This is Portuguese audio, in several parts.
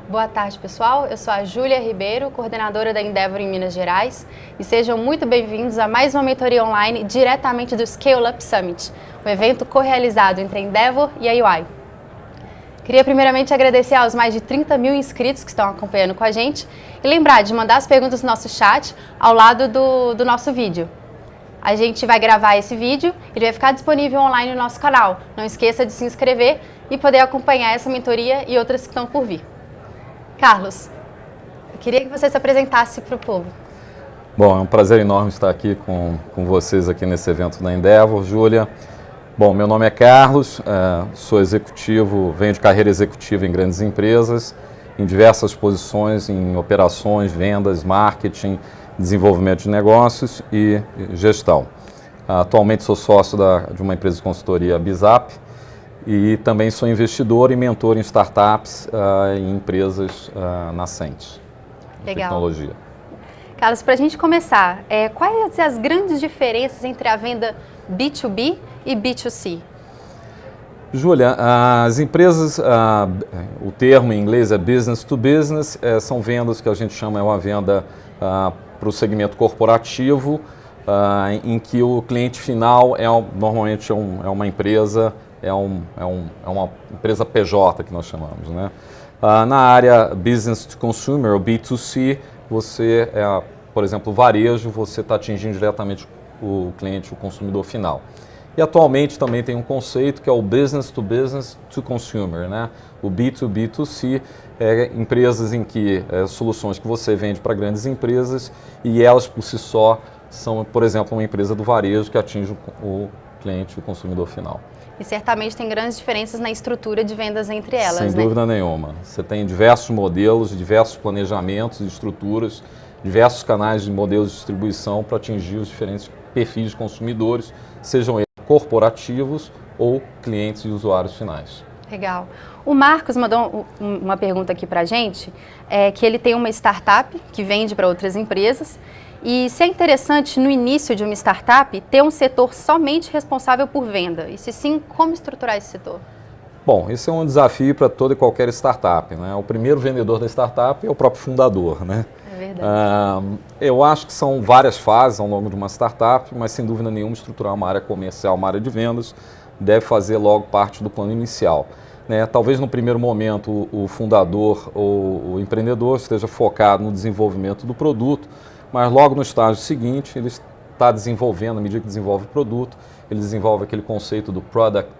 Boa tarde, pessoal. Eu sou a Júlia Ribeiro, coordenadora da Endeavor em Minas Gerais, e sejam muito bem-vindos a mais uma mentoria online diretamente do Scale Up Summit, um evento co-realizado entre a Endeavor e a UI. Queria primeiramente agradecer aos mais de 30 mil inscritos que estão acompanhando com a gente e lembrar de mandar as perguntas no nosso chat ao lado do nosso vídeo. A gente vai gravar esse vídeo, ele vai ficar disponível online no nosso canal. Não esqueça de se inscrever e poder acompanhar essa mentoria e outras que estão por vir. Carlos, eu queria que você se apresentasse para o povo. Bom, é um prazer enorme estar aqui com vocês aqui nesse evento da Endeavor, Júlia. Bom, meu nome é Carlos, sou executivo, venho de carreira executiva em grandes empresas, em diversas posições em operações, vendas, marketing, desenvolvimento de negócios e gestão. Atualmente sou sócio de uma empresa de consultoria, Bizap, e também sou investidor e mentor em startups e empresas nascentes de tecnologia. Carlos, para a gente começar, quais as grandes diferenças entre a venda B2B e B2C? Júlia, as empresas, o termo em inglês é business to business, são vendas que a gente chama uma venda para o segmento corporativo, em que o cliente final normalmente é uma empresa, é uma empresa PJ que nós chamamos, né? Na área business to consumer, ou B2C, você, por exemplo, varejo, você está atingindo diretamente o cliente, o consumidor final. E atualmente também tem um conceito que é o business to consumer, né? O B2B2C é empresas em que soluções que você vende para grandes empresas e elas por si só são, por exemplo, uma empresa do varejo que atinge o cliente, o consumidor final. E certamente tem grandes diferenças na estrutura de vendas entre elas, Sem né? dúvida nenhuma. Você tem diversos modelos, diversos planejamentos e estruturas, diversos canais de modelos de distribuição para atingir os diferentes perfis de consumidores, sejam eles corporativos ou clientes e usuários finais. Legal. O Marcos mandou uma pergunta aqui para a gente, que ele tem uma startup que vende para outras empresas e se é interessante no início de uma startup ter um setor somente responsável por venda e se sim, como estruturar esse setor? Bom, esse é um desafio para toda e qualquer startup, né? O primeiro vendedor da startup é o próprio fundador, né? É verdade. Eu acho que são várias fases ao longo de uma startup, mas sem dúvida nenhuma estruturar uma área comercial, uma área de vendas, deve fazer logo parte do plano inicial, né? Talvez no primeiro momento o fundador ou o empreendedor esteja focado no desenvolvimento do produto, mas logo no estágio seguinte ele está desenvolvendo, à medida que desenvolve o produto, ele desenvolve aquele conceito do Product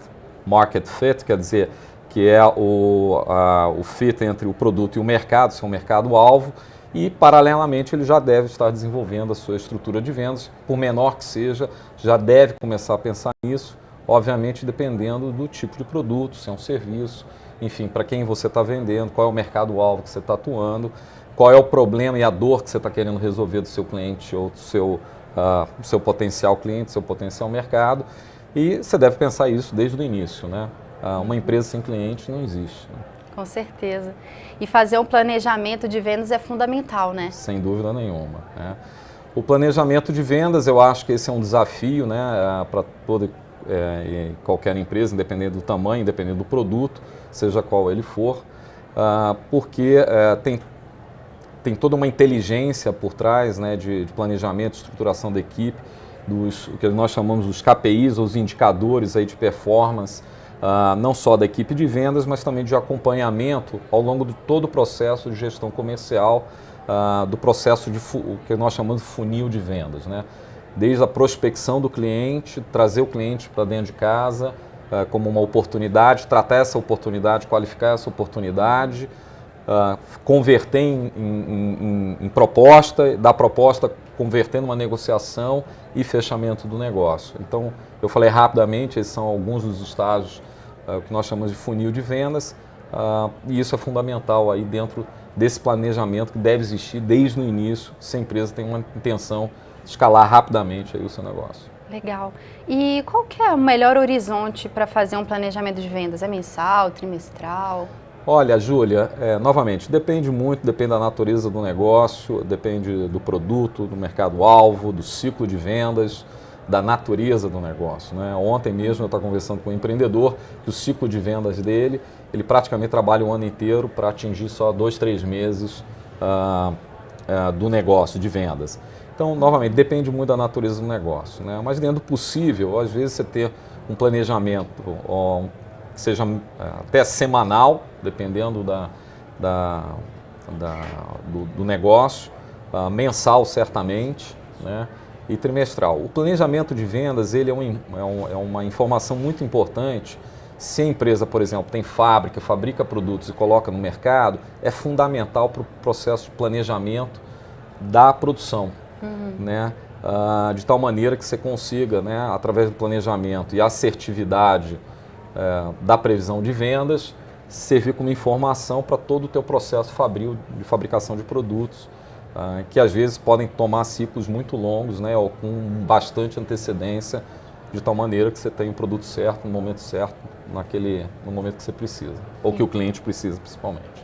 Market Fit, quer dizer, que é o fit entre o produto e o mercado, se é um mercado-alvo, e paralelamente ele já deve estar desenvolvendo a sua estrutura de vendas, por menor que seja, já deve começar a pensar nisso, obviamente dependendo do tipo de produto, se é um serviço, enfim, para quem você está vendendo, qual é o mercado-alvo que você está atuando, qual é o problema e a dor que você está querendo resolver do seu cliente ou do seu potencial cliente, seu potencial mercado. E você deve pensar isso desde o início, né? Uma empresa sem cliente não existe. Né? Com certeza. E fazer um planejamento de vendas é fundamental, né? Sem dúvida nenhuma. Né? O planejamento de vendas, eu acho que esse é um desafio, né, para toda e qualquer empresa, independente do tamanho, independente do produto, seja qual ele for, porque tem toda uma inteligência por trás, né, de planejamento, estruturação da equipe, o que nós chamamos dos KPIs, os indicadores aí de performance, não só da equipe de vendas, mas também de acompanhamento ao longo de todo o processo de gestão comercial, do processo o que nós chamamos de funil de vendas, né? Desde a prospecção do cliente, trazer o cliente para dentro de casa como uma oportunidade, tratar essa oportunidade, qualificar essa oportunidade, converter em proposta, da proposta converter numa negociação e fechamento do negócio. Então, eu falei rapidamente, esses são alguns dos estágios que nós chamamos de funil de vendas, e isso é fundamental aí dentro desse planejamento que deve existir desde o início, se a empresa tem uma intenção de escalar rapidamente aí o seu negócio. Legal. E qual que é o melhor horizonte para fazer um planejamento de vendas? É mensal, trimestral? Olha, Júlia, novamente, depende muito, depende da natureza do negócio, depende do produto, do mercado-alvo, do ciclo de vendas. da natureza do negócio, né? Ontem mesmo eu estava conversando com um empreendedor que o ciclo de vendas dele, ele praticamente trabalha o ano inteiro para atingir só 2, 3 meses do negócio de vendas. Então, novamente, depende muito da natureza do negócio, né? Mas dentro do possível, às vezes você ter um planejamento, que seja até semanal, dependendo do negócio, mensal certamente, né? E trimestral. O planejamento de vendas ele é uma informação muito importante. Se a empresa, por exemplo, tem fábrica, fabrica produtos e coloca no mercado, é fundamental para o processo de planejamento da produção, né? De tal maneira que você consiga, né, através do planejamento e assertividade da previsão de vendas, servir como informação para todo o teu processo fabril de fabricação de produtos, que às vezes podem tomar ciclos muito longos, né, ou com bastante antecedência, de tal maneira que você tenha o produto certo, no momento certo, no momento que você precisa, ou que o cliente precisa principalmente.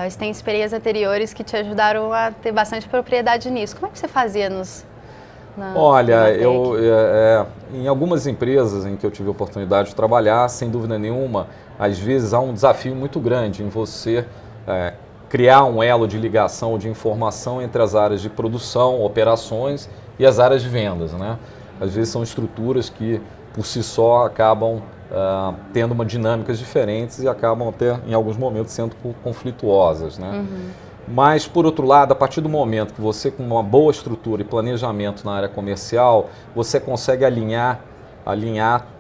Você tem experiências anteriores que te ajudaram a ter bastante propriedade nisso. Como é que você fazia Olha, em algumas empresas em que eu tive a oportunidade de trabalhar, sem dúvida nenhuma, às vezes há um desafio muito grande em você criar um elo de ligação, de informação entre as áreas de produção, operações e as áreas de vendas, né? Às vezes são estruturas que, por si só, acabam tendo uma dinâmicas diferentes e acabam até, em alguns momentos, sendo conflituosas, né? Mas, por outro lado, a partir do momento que você, com uma boa estrutura e planejamento na área comercial, você consegue alinhar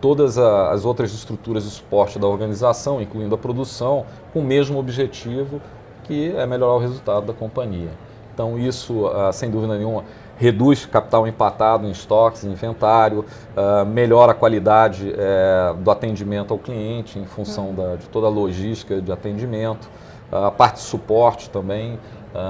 todas as outras estruturas de suporte da organização, incluindo a produção, com o mesmo objetivo, que é melhorar o resultado da companhia. Então, isso, sem dúvida nenhuma, reduz capital empatado em estoques, em inventário, melhora a qualidade do atendimento ao cliente em função de toda a logística de atendimento, a parte de suporte também,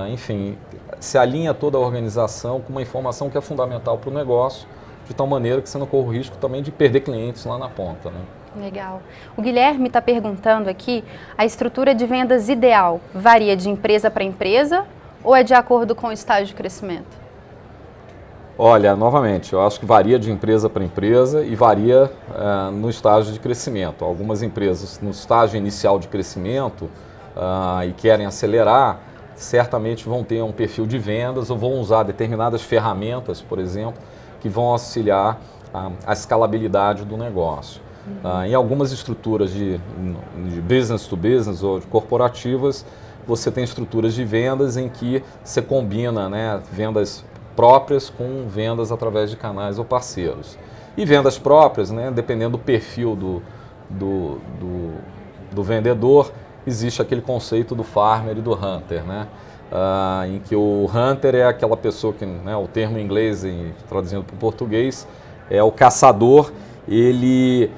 enfim, se alinha toda a organização com uma informação que é fundamental para o negócio, de tal maneira que você não corre o risco também de perder clientes lá na ponta, né? Legal. O Guilherme está perguntando aqui, a estrutura de vendas ideal varia de empresa para empresa ou é de acordo com o estágio de crescimento? Olha, novamente, eu acho que varia de empresa para empresa e varia no estágio de crescimento. Algumas empresas no estágio inicial de crescimento e querem acelerar, certamente vão ter um perfil de vendas ou vão usar determinadas ferramentas, por exemplo, que vão auxiliar a escalabilidade do negócio. Em algumas estruturas de business to business ou de corporativas, você tem estruturas de vendas em que você combina, né, vendas próprias com vendas através de canais ou parceiros. E vendas próprias, né, dependendo do perfil do vendedor, existe aquele conceito do farmer e do hunter, né? Em que o hunter é aquela pessoa que, né, o termo em inglês, traduzindo para o português, é o caçador, ele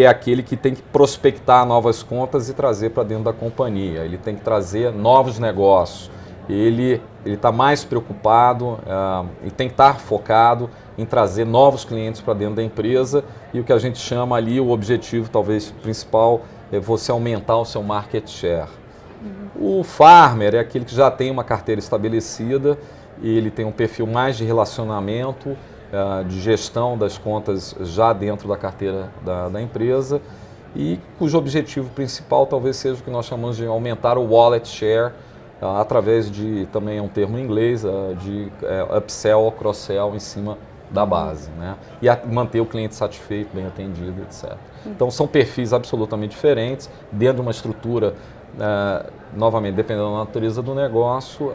é aquele que tem que prospectar novas contas e trazer para dentro da companhia, ele tem que trazer novos negócios, ele está mais preocupado e tem que estar focado em trazer novos clientes para dentro da empresa e o que a gente chama ali, o objetivo talvez principal, é você aumentar o seu market share. O farmer é aquele que já tem uma carteira estabelecida, ele tem um perfil mais de relacionamento, de gestão das contas já dentro da carteira da empresa e cujo objetivo principal talvez seja o que nós chamamos de aumentar o wallet share através de, também é um termo em inglês, de upsell ou cross-sell em cima da base, né? E manter o cliente satisfeito, bem atendido, etc. Então são perfis absolutamente diferentes, dentro de uma estrutura, novamente, dependendo da natureza do negócio,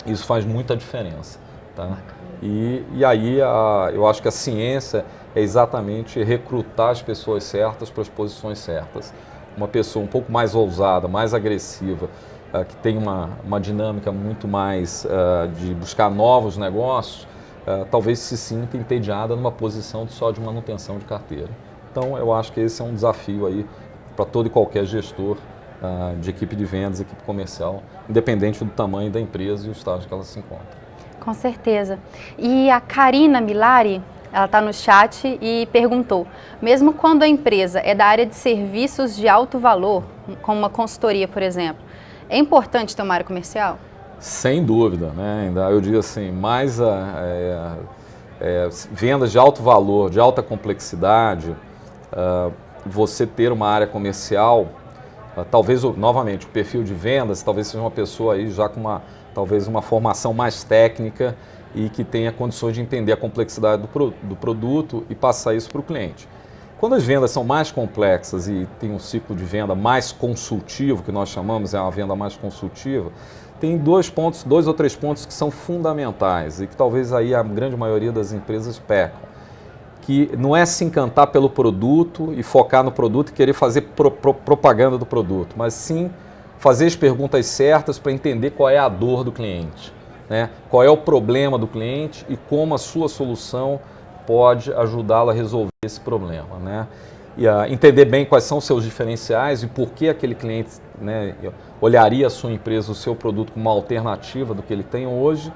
isso faz muita diferença, tá? E aí eu acho que a ciência é exatamente recrutar as pessoas certas para as posições certas. Uma pessoa um pouco mais ousada, mais agressiva, que tem uma dinâmica muito mais de buscar novos negócios, talvez se sinta entediada numa posição só de manutenção de carteira. Então eu acho que esse é um desafio aí para todo e qualquer gestor de equipe de vendas, equipe comercial, independente do tamanho da empresa e o estágio que ela se encontra. Com certeza. E a Karina Milari, ela está no chat e perguntou, mesmo quando a empresa é da área de serviços de alto valor, como uma consultoria, por exemplo, é importante ter uma área comercial? Sem dúvida, né? Ainda eu digo assim, mais vendas de alto valor, de alta complexidade, você ter uma área comercial, talvez, novamente, o perfil de vendas, talvez seja uma pessoa aí já com talvez uma formação mais técnica e que tenha condições de entender a complexidade do produto e passar isso para o cliente. Quando as vendas são mais complexas e tem um ciclo de venda mais consultivo, que nós chamamos, é uma venda mais consultiva, tem dois ou três pontos que são fundamentais e que talvez aí a grande maioria das empresas pecam. Que não é se encantar pelo produto e focar no produto e querer fazer propaganda do produto, mas sim fazer as perguntas certas para entender qual é a dor do cliente, né? Qual é o problema do cliente e como a sua solução pode ajudá-lo a resolver esse problema, né? E entender bem quais são os seus diferenciais e por que aquele cliente, né, olharia a sua empresa, o seu produto como uma alternativa do que ele tem hoje,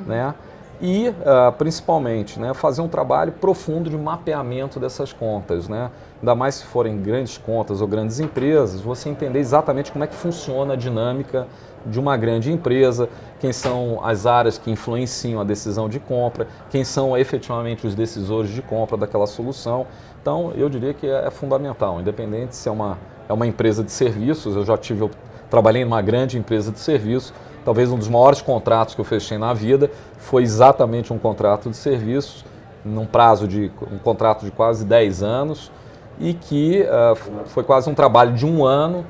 né? E, principalmente, né, fazer um trabalho profundo de mapeamento dessas contas, né? Ainda mais se forem grandes contas ou grandes empresas, você entender exatamente como é que funciona a dinâmica de uma grande empresa, quem são as áreas que influenciam a decisão de compra, quem são efetivamente os decisores de compra daquela solução. Então, eu diria que é fundamental, independente se é uma empresa de serviços, eu trabalhei numa grande empresa de serviços, talvez um dos maiores contratos que eu fechei na vida foi exatamente um contrato de serviços, num prazo um contrato de quase 10 anos, e que foi quase um trabalho de um ano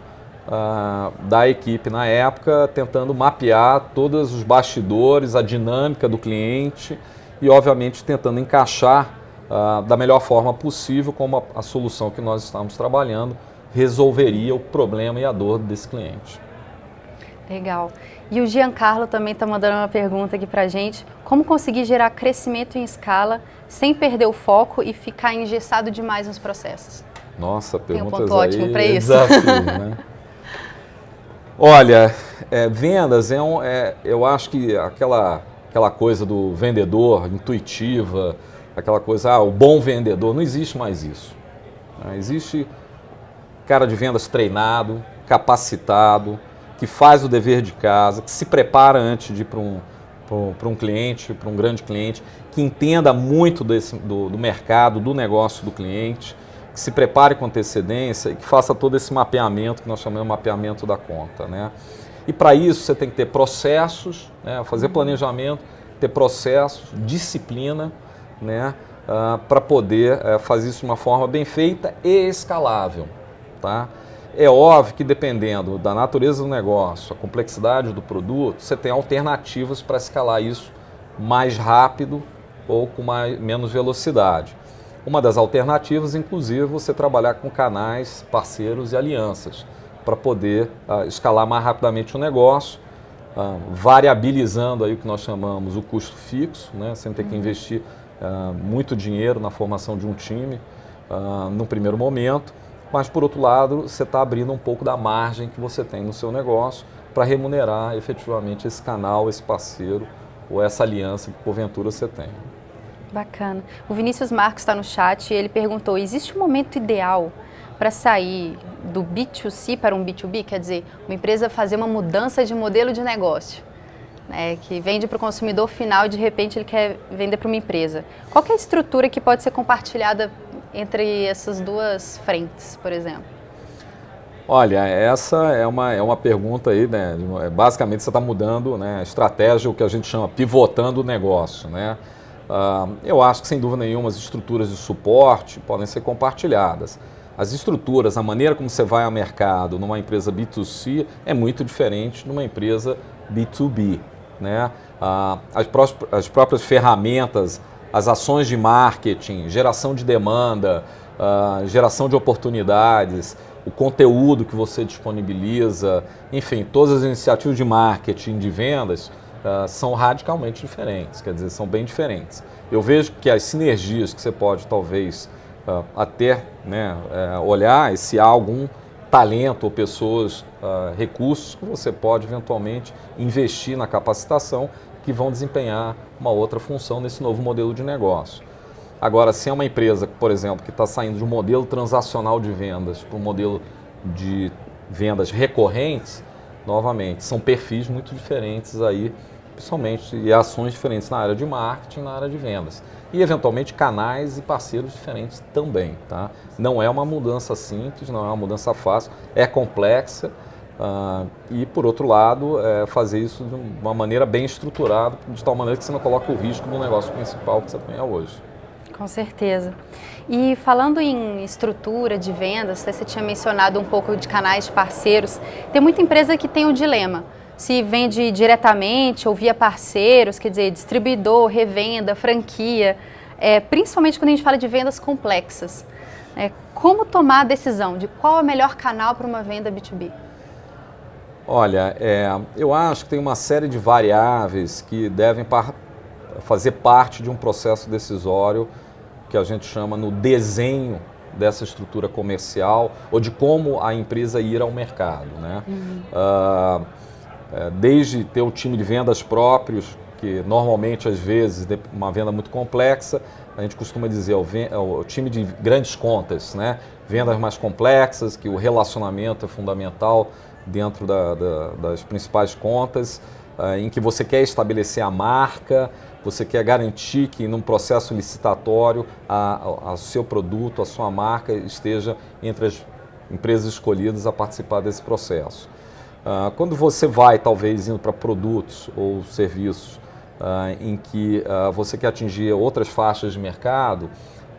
da equipe na época, tentando mapear todos os bastidores, a dinâmica do cliente e, obviamente, tentando encaixar da melhor forma possível como a solução que nós estamos trabalhando resolveria o problema e a dor desse cliente. Legal. E o Giancarlo também está mandando uma pergunta aqui para a gente. Como conseguir gerar crescimento em escala sem perder o foco e ficar engessado demais nos processos? Nossa, perguntas tem um ponto ótimo para isso. Desafio, né? Olha, vendas eu acho que aquela coisa do vendedor intuitiva, aquela coisa, o bom vendedor, não existe mais isso. Existe cara de vendas treinado, capacitado, que faz o dever de casa, que se prepara antes de ir para um cliente, para um grande cliente, que entenda muito do mercado, do negócio do cliente, que se prepare com antecedência e que faça todo esse mapeamento que nós chamamos de mapeamento da conta, né? E para isso você tem que ter processos, né? Fazer planejamento, ter processos, disciplina, né? Para poder fazer isso de uma forma bem feita e escalável, tá? É óbvio que dependendo da natureza do negócio, a complexidade do produto, você tem alternativas para escalar isso mais rápido ou com menos velocidade. Uma das alternativas, inclusive, é você trabalhar com canais, parceiros e alianças para poder escalar mais rapidamente o negócio, variabilizando aí o que nós chamamos o custo fixo, né? Sem ter que investir muito dinheiro na formação de um time no primeiro momento. Mas, por outro lado, você está abrindo um pouco da margem que você tem no seu negócio para remunerar efetivamente esse canal, esse parceiro ou essa aliança que, porventura, você tem. Bacana. O Vinícius Marcos está no chat e ele perguntou, existe um momento ideal para sair do B2C para um B2B? Quer dizer, uma empresa fazer uma mudança de modelo de negócio, né, que vende para o consumidor final e, de repente, ele quer vender para uma empresa. Qual que é a estrutura que pode ser compartilhada entre essas duas frentes, por exemplo? Olha, essa é uma pergunta aí, né? Basicamente você está mudando, né, a estratégia, o que a gente chama pivotando o negócio, né? Eu acho que, sem dúvida nenhuma, as estruturas de suporte podem ser compartilhadas. As estruturas, a maneira como você vai ao mercado numa empresa B2C é muito diferente de uma empresa B2B, né? As próprias ferramentas, as ações de marketing, geração de demanda, geração de oportunidades, o conteúdo que você disponibiliza, enfim, todas as iniciativas de marketing, de vendas, são radicalmente diferentes, quer dizer, são bem diferentes. Eu vejo que as sinergias que você pode, talvez, até, né, olhar se há algum talento ou pessoas, recursos que você pode, eventualmente, investir na capacitação que vão desempenhar uma outra função nesse novo modelo de negócio. Agora, se é uma empresa, por exemplo, que está saindo de um modelo transacional de vendas para um modelo de vendas recorrentes, novamente, são perfis muito diferentes aí principalmente, e ações diferentes na área de marketing, na área de vendas. E, eventualmente, canais e parceiros diferentes também. Tá? Não é uma mudança simples, não é uma mudança fácil, é complexa. E, por outro lado, fazer isso de uma maneira bem estruturada, de tal maneira que você não coloque o risco do negócio principal que você tem hoje. Com certeza. E falando em estrutura de vendas, você tinha mencionado um pouco de canais de parceiros. Tem muita empresa que tem um dilema. Se vende diretamente ou via parceiros, quer dizer, distribuidor, revenda, franquia, principalmente quando a gente fala de vendas complexas. Como tomar a decisão de qual é o melhor canal para uma venda B2B? Olha, eu acho que tem uma série de variáveis que devem fazer parte de um processo decisório que a gente chama no desenho dessa estrutura comercial ou de como a empresa ir ao mercado, né? Desde ter o time de vendas próprios, que normalmente, às vezes, uma venda muito complexa, a gente costuma dizer o time de grandes contas, né? Vendas mais complexas, que o relacionamento é fundamental dentro das principais contas, em que você quer estabelecer a marca, você quer garantir que num processo licitatório o seu produto, a sua marca esteja entre as empresas escolhidas a participar desse processo. Quando você vai, talvez, indo para produtos ou serviços em que você quer atingir outras faixas de mercado,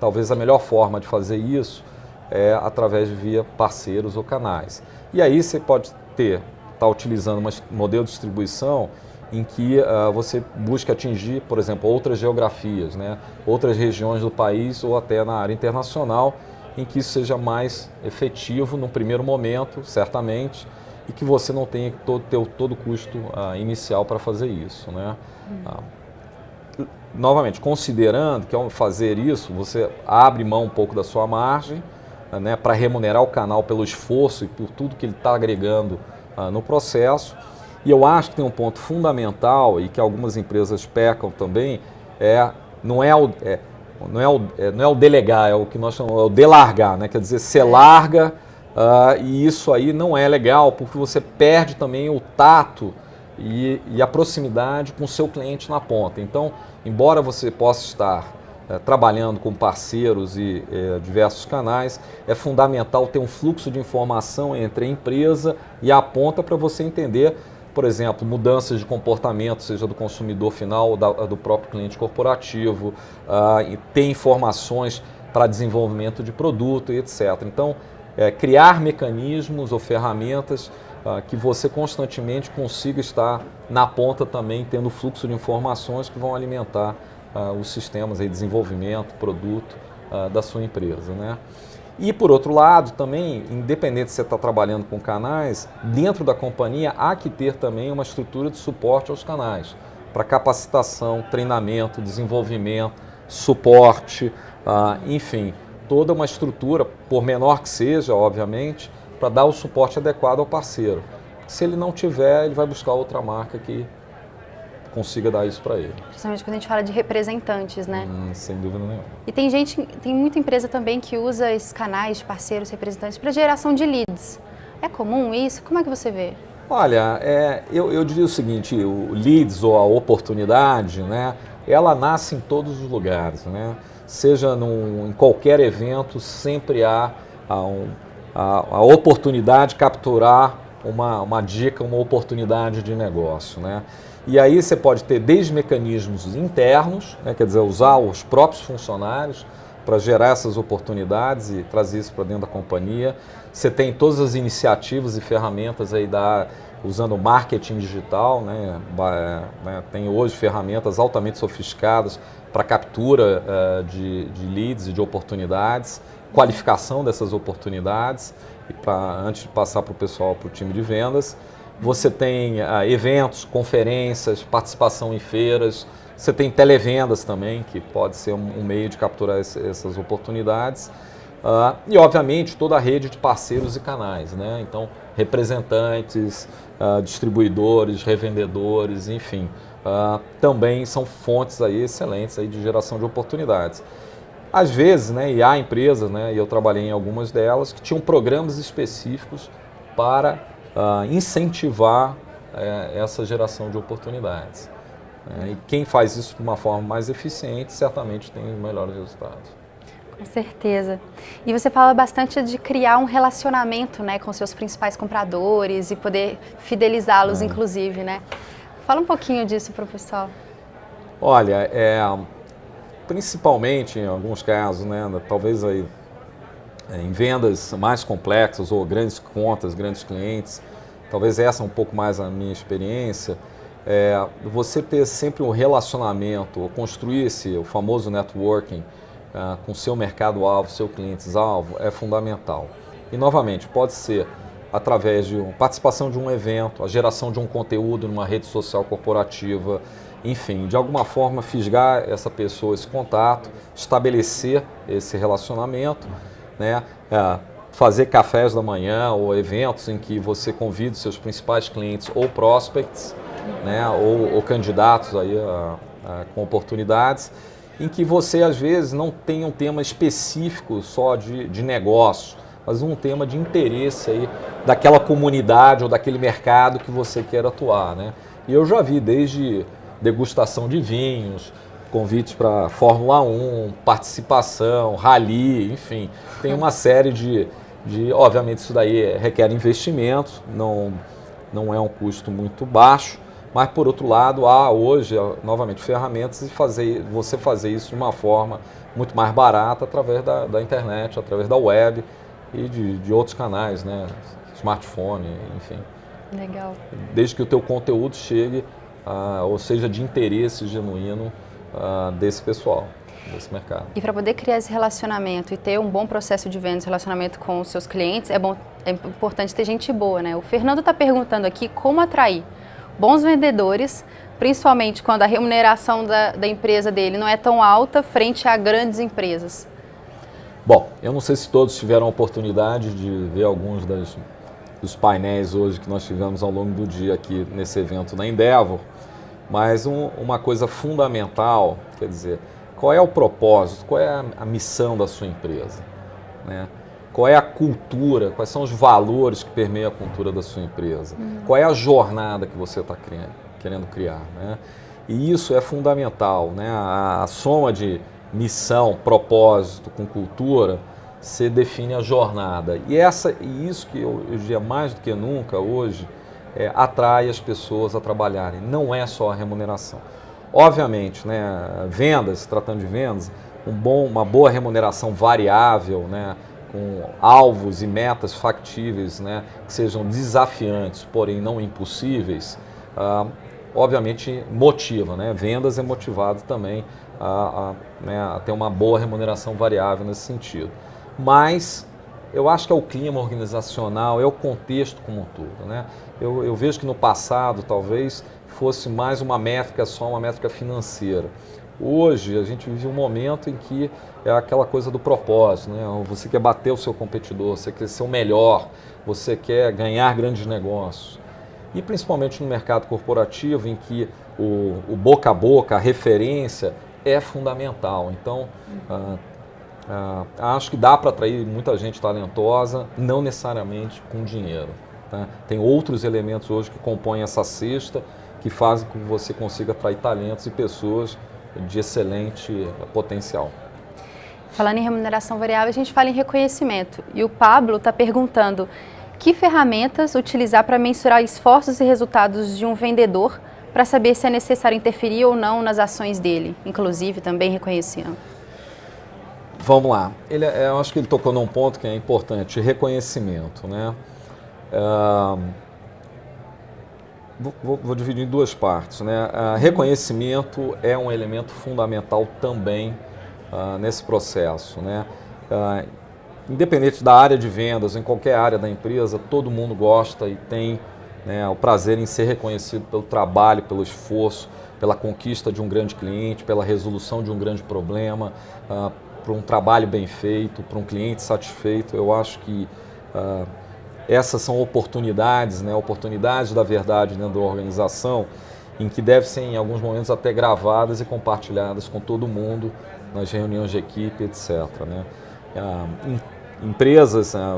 talvez a melhor forma de fazer isso é através de via parceiros ou canais. E aí você pode estar utilizando um modelo de distribuição em que você busca atingir, por exemplo, outras geografias, né? Outras regiões do país ou até na área internacional, em que isso seja mais efetivo no primeiro momento, certamente, e que você não tenha que ter todo o custo inicial para fazer isso, né? Novamente, considerando que ao fazer isso, você abre mão um pouco da sua margem, né, para remunerar o canal pelo esforço e por tudo que ele está agregando no processo. E eu acho que tem um ponto fundamental e que algumas empresas pecam também, não é o delegar, é o que nós chamamos, é o delargar, né? Quer dizer, você larga e isso aí não é legal, porque você perde também o tato e a proximidade com o seu cliente na ponta. Então, embora você possa estar trabalhando com parceiros e diversos canais, é fundamental ter um fluxo de informação entre a empresa e a ponta para você entender, por exemplo, mudanças de comportamento, seja do consumidor final ou do próprio cliente corporativo, ter informações para desenvolvimento de produto e etc. Então, criar mecanismos ou ferramentas que você constantemente consiga estar na ponta também, tendo fluxo de informações que vão alimentar os sistemas de desenvolvimento, produto da sua empresa, né? E, por outro lado, também, independente se você está trabalhando com canais, dentro da companhia há que ter também uma estrutura de suporte aos canais, para capacitação, treinamento, desenvolvimento, suporte, enfim, toda uma estrutura, por menor que seja, obviamente, para dar o suporte adequado ao parceiro. Se ele não tiver, ele vai buscar outra marca que consiga dar isso para ele. Principalmente quando a gente fala de representantes, né? Sem dúvida nenhuma. E tem muita empresa também que usa esses canais de parceiros, representantes, para geração de leads. É comum isso? Como é que você vê? Olha, eu diria o seguinte, o leads ou a oportunidade, né, ela nasce em todos os lugares, né? Seja em qualquer evento, sempre há a oportunidade de capturar uma dica, uma oportunidade de negócio, né? E aí você pode ter desde mecanismos internos, né, quer dizer, usar os próprios funcionários para gerar essas oportunidades e trazer isso para dentro da companhia. Você tem todas as iniciativas e ferramentas aí usando o marketing digital, né? Tem hoje ferramentas altamente sofisticadas para captura de leads e de oportunidades, qualificação dessas oportunidades, antes de passar para o pessoal, para o time de vendas. Você tem eventos, conferências, participação em feiras, você tem televendas também, que pode ser um meio de capturar essas oportunidades. E, obviamente, toda a rede de parceiros e canais, né? Então, representantes, distribuidores, revendedores, enfim, também são fontes aí excelentes aí de geração de oportunidades. Às vezes, né, e há empresas, né, e eu trabalhei em algumas delas, que tinham programas específicos para incentivar essa geração de oportunidades. E quem faz isso de uma forma mais eficiente, certamente tem melhores resultados. Com certeza. E você fala bastante de criar um relacionamento, né, com seus principais compradores e poder fidelizá-los, inclusive, né? Fala um pouquinho disso para o pessoal. Olha, principalmente em alguns casos, né, talvez aí, em vendas mais complexas ou grandes contas, grandes clientes, talvez essa é um pouco mais a minha experiência, você ter sempre um relacionamento, ou construir o famoso networking com seu mercado-alvo, seu clientes-alvo, é fundamental. E, novamente, pode ser através de participação de um evento, a geração de um conteúdo numa rede social corporativa, enfim, de alguma forma fisgar essa pessoa, esse contato, estabelecer esse relacionamento, né? Fazer cafés da manhã ou eventos em que você convida os seus principais clientes ou prospects, né? ou candidatos aí com oportunidades, em que você, às vezes, não tem um tema específico só de negócio, mas um tema de interesse aí daquela comunidade ou daquele mercado que você quer atuar, né? E eu já vi desde degustação de vinhos, convites para Fórmula 1, participação, rally, enfim, tem uma série obviamente isso daí requer investimentos, não é um custo muito baixo, mas, por outro lado, há hoje, novamente, ferramentas de você fazer isso de uma forma muito mais barata através da internet, através da web e de outros canais, né? Smartphone, enfim. Legal. Desde que o teu conteúdo chegue, ou seja, de interesse genuíno desse pessoal, desse mercado. E para poder criar esse relacionamento e ter um bom processo de vendas, relacionamento com os seus clientes, é importante ter gente boa, né? O Fernando está perguntando aqui como atrair bons vendedores, principalmente quando a remuneração da empresa dele não é tão alta frente a grandes empresas. Bom, eu não sei se todos tiveram a oportunidade de ver alguns dos painéis hoje que nós tivemos ao longo do dia aqui nesse evento da Endeavor, mas uma coisa fundamental, quer dizer, qual é o propósito, qual é a missão da sua empresa, né? Qual é a cultura, quais são os valores que permeiam a cultura da sua empresa? Qual é a jornada que você está querendo criar, né? E isso é fundamental, né? A soma de missão, propósito com cultura, você define a jornada. E isso que eu diria mais do que nunca hoje, atrai as pessoas a trabalharem. Não é só a remuneração. Obviamente, né, vendas, tratando de vendas, uma boa remuneração variável, né, com alvos e metas factíveis, né, que sejam desafiantes, porém não impossíveis, obviamente motiva, né? Vendas é motivado também a ter uma boa remuneração variável nesse sentido. Mas eu acho que é o clima organizacional, é o contexto como um todo, né? Eu vejo que no passado talvez fosse mais uma métrica, só uma métrica financeira. Hoje a gente vive um momento em que é aquela coisa do propósito, né? Você quer bater o seu competidor, você quer ser o melhor, você quer ganhar grandes negócios. E principalmente no mercado corporativo, em que o boca a boca, a referência é fundamental. Então, acho que dá para atrair muita gente talentosa, não necessariamente com dinheiro, tá? Tem outros elementos hoje que compõem essa cesta, que fazem com que você consiga atrair talentos e pessoas de excelente potencial. Falando em remuneração variável, a gente fala em reconhecimento. E o Pablo está perguntando que ferramentas utilizar para mensurar esforços e resultados de um vendedor para saber se é necessário interferir ou não nas ações dele, inclusive também reconhecendo. Vamos lá. Eu acho que ele tocou num ponto que é importante, reconhecimento, né? Vou dividir em duas partes, né? Reconhecimento é um elemento fundamental também nesse processo, né? Independente da área de vendas, em qualquer área da empresa, todo mundo gosta e tem, né, o prazer em ser reconhecido pelo trabalho, pelo esforço, pela conquista de um grande cliente, pela resolução de um grande problema, por um trabalho bem feito, por um cliente satisfeito. Eu acho que essas são oportunidades, né, oportunidades da verdade dentro da organização, em que devem ser, em alguns momentos, até gravadas e compartilhadas com todo mundo nas reuniões de equipe, etc., né?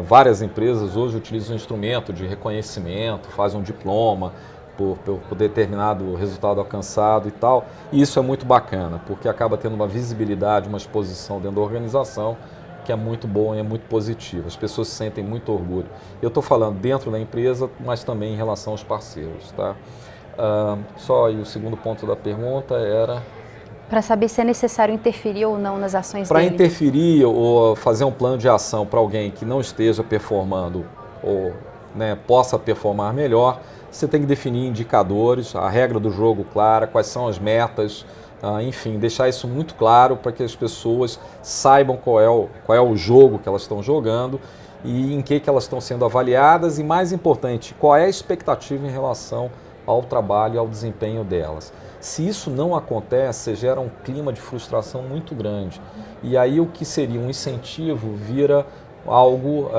Várias empresas hoje utilizam um instrumento de reconhecimento, fazem um diploma, por determinado resultado alcançado e tal. E isso é muito bacana, porque acaba tendo uma visibilidade, uma exposição dentro da organização que é muito boa e é muito positiva. As pessoas sentem muito orgulho. Eu estou falando dentro da empresa, mas também em relação aos parceiros. Tá? Só aí o segundo ponto da pergunta era... Para saber se é necessário interferir ou não nas ações dele. Para interferir ou fazer um plano de ação para alguém que não esteja performando ou possa performar melhor, você tem que definir indicadores, a regra do jogo clara, quais são as metas, enfim, deixar isso muito claro para que as pessoas saibam qual é o jogo que elas estão jogando e em que elas estão sendo avaliadas e, mais importante, qual é a expectativa em relação ao trabalho e ao desempenho delas. Se isso não acontece, gera um clima de frustração muito grande. E aí o que seria um incentivo vira algo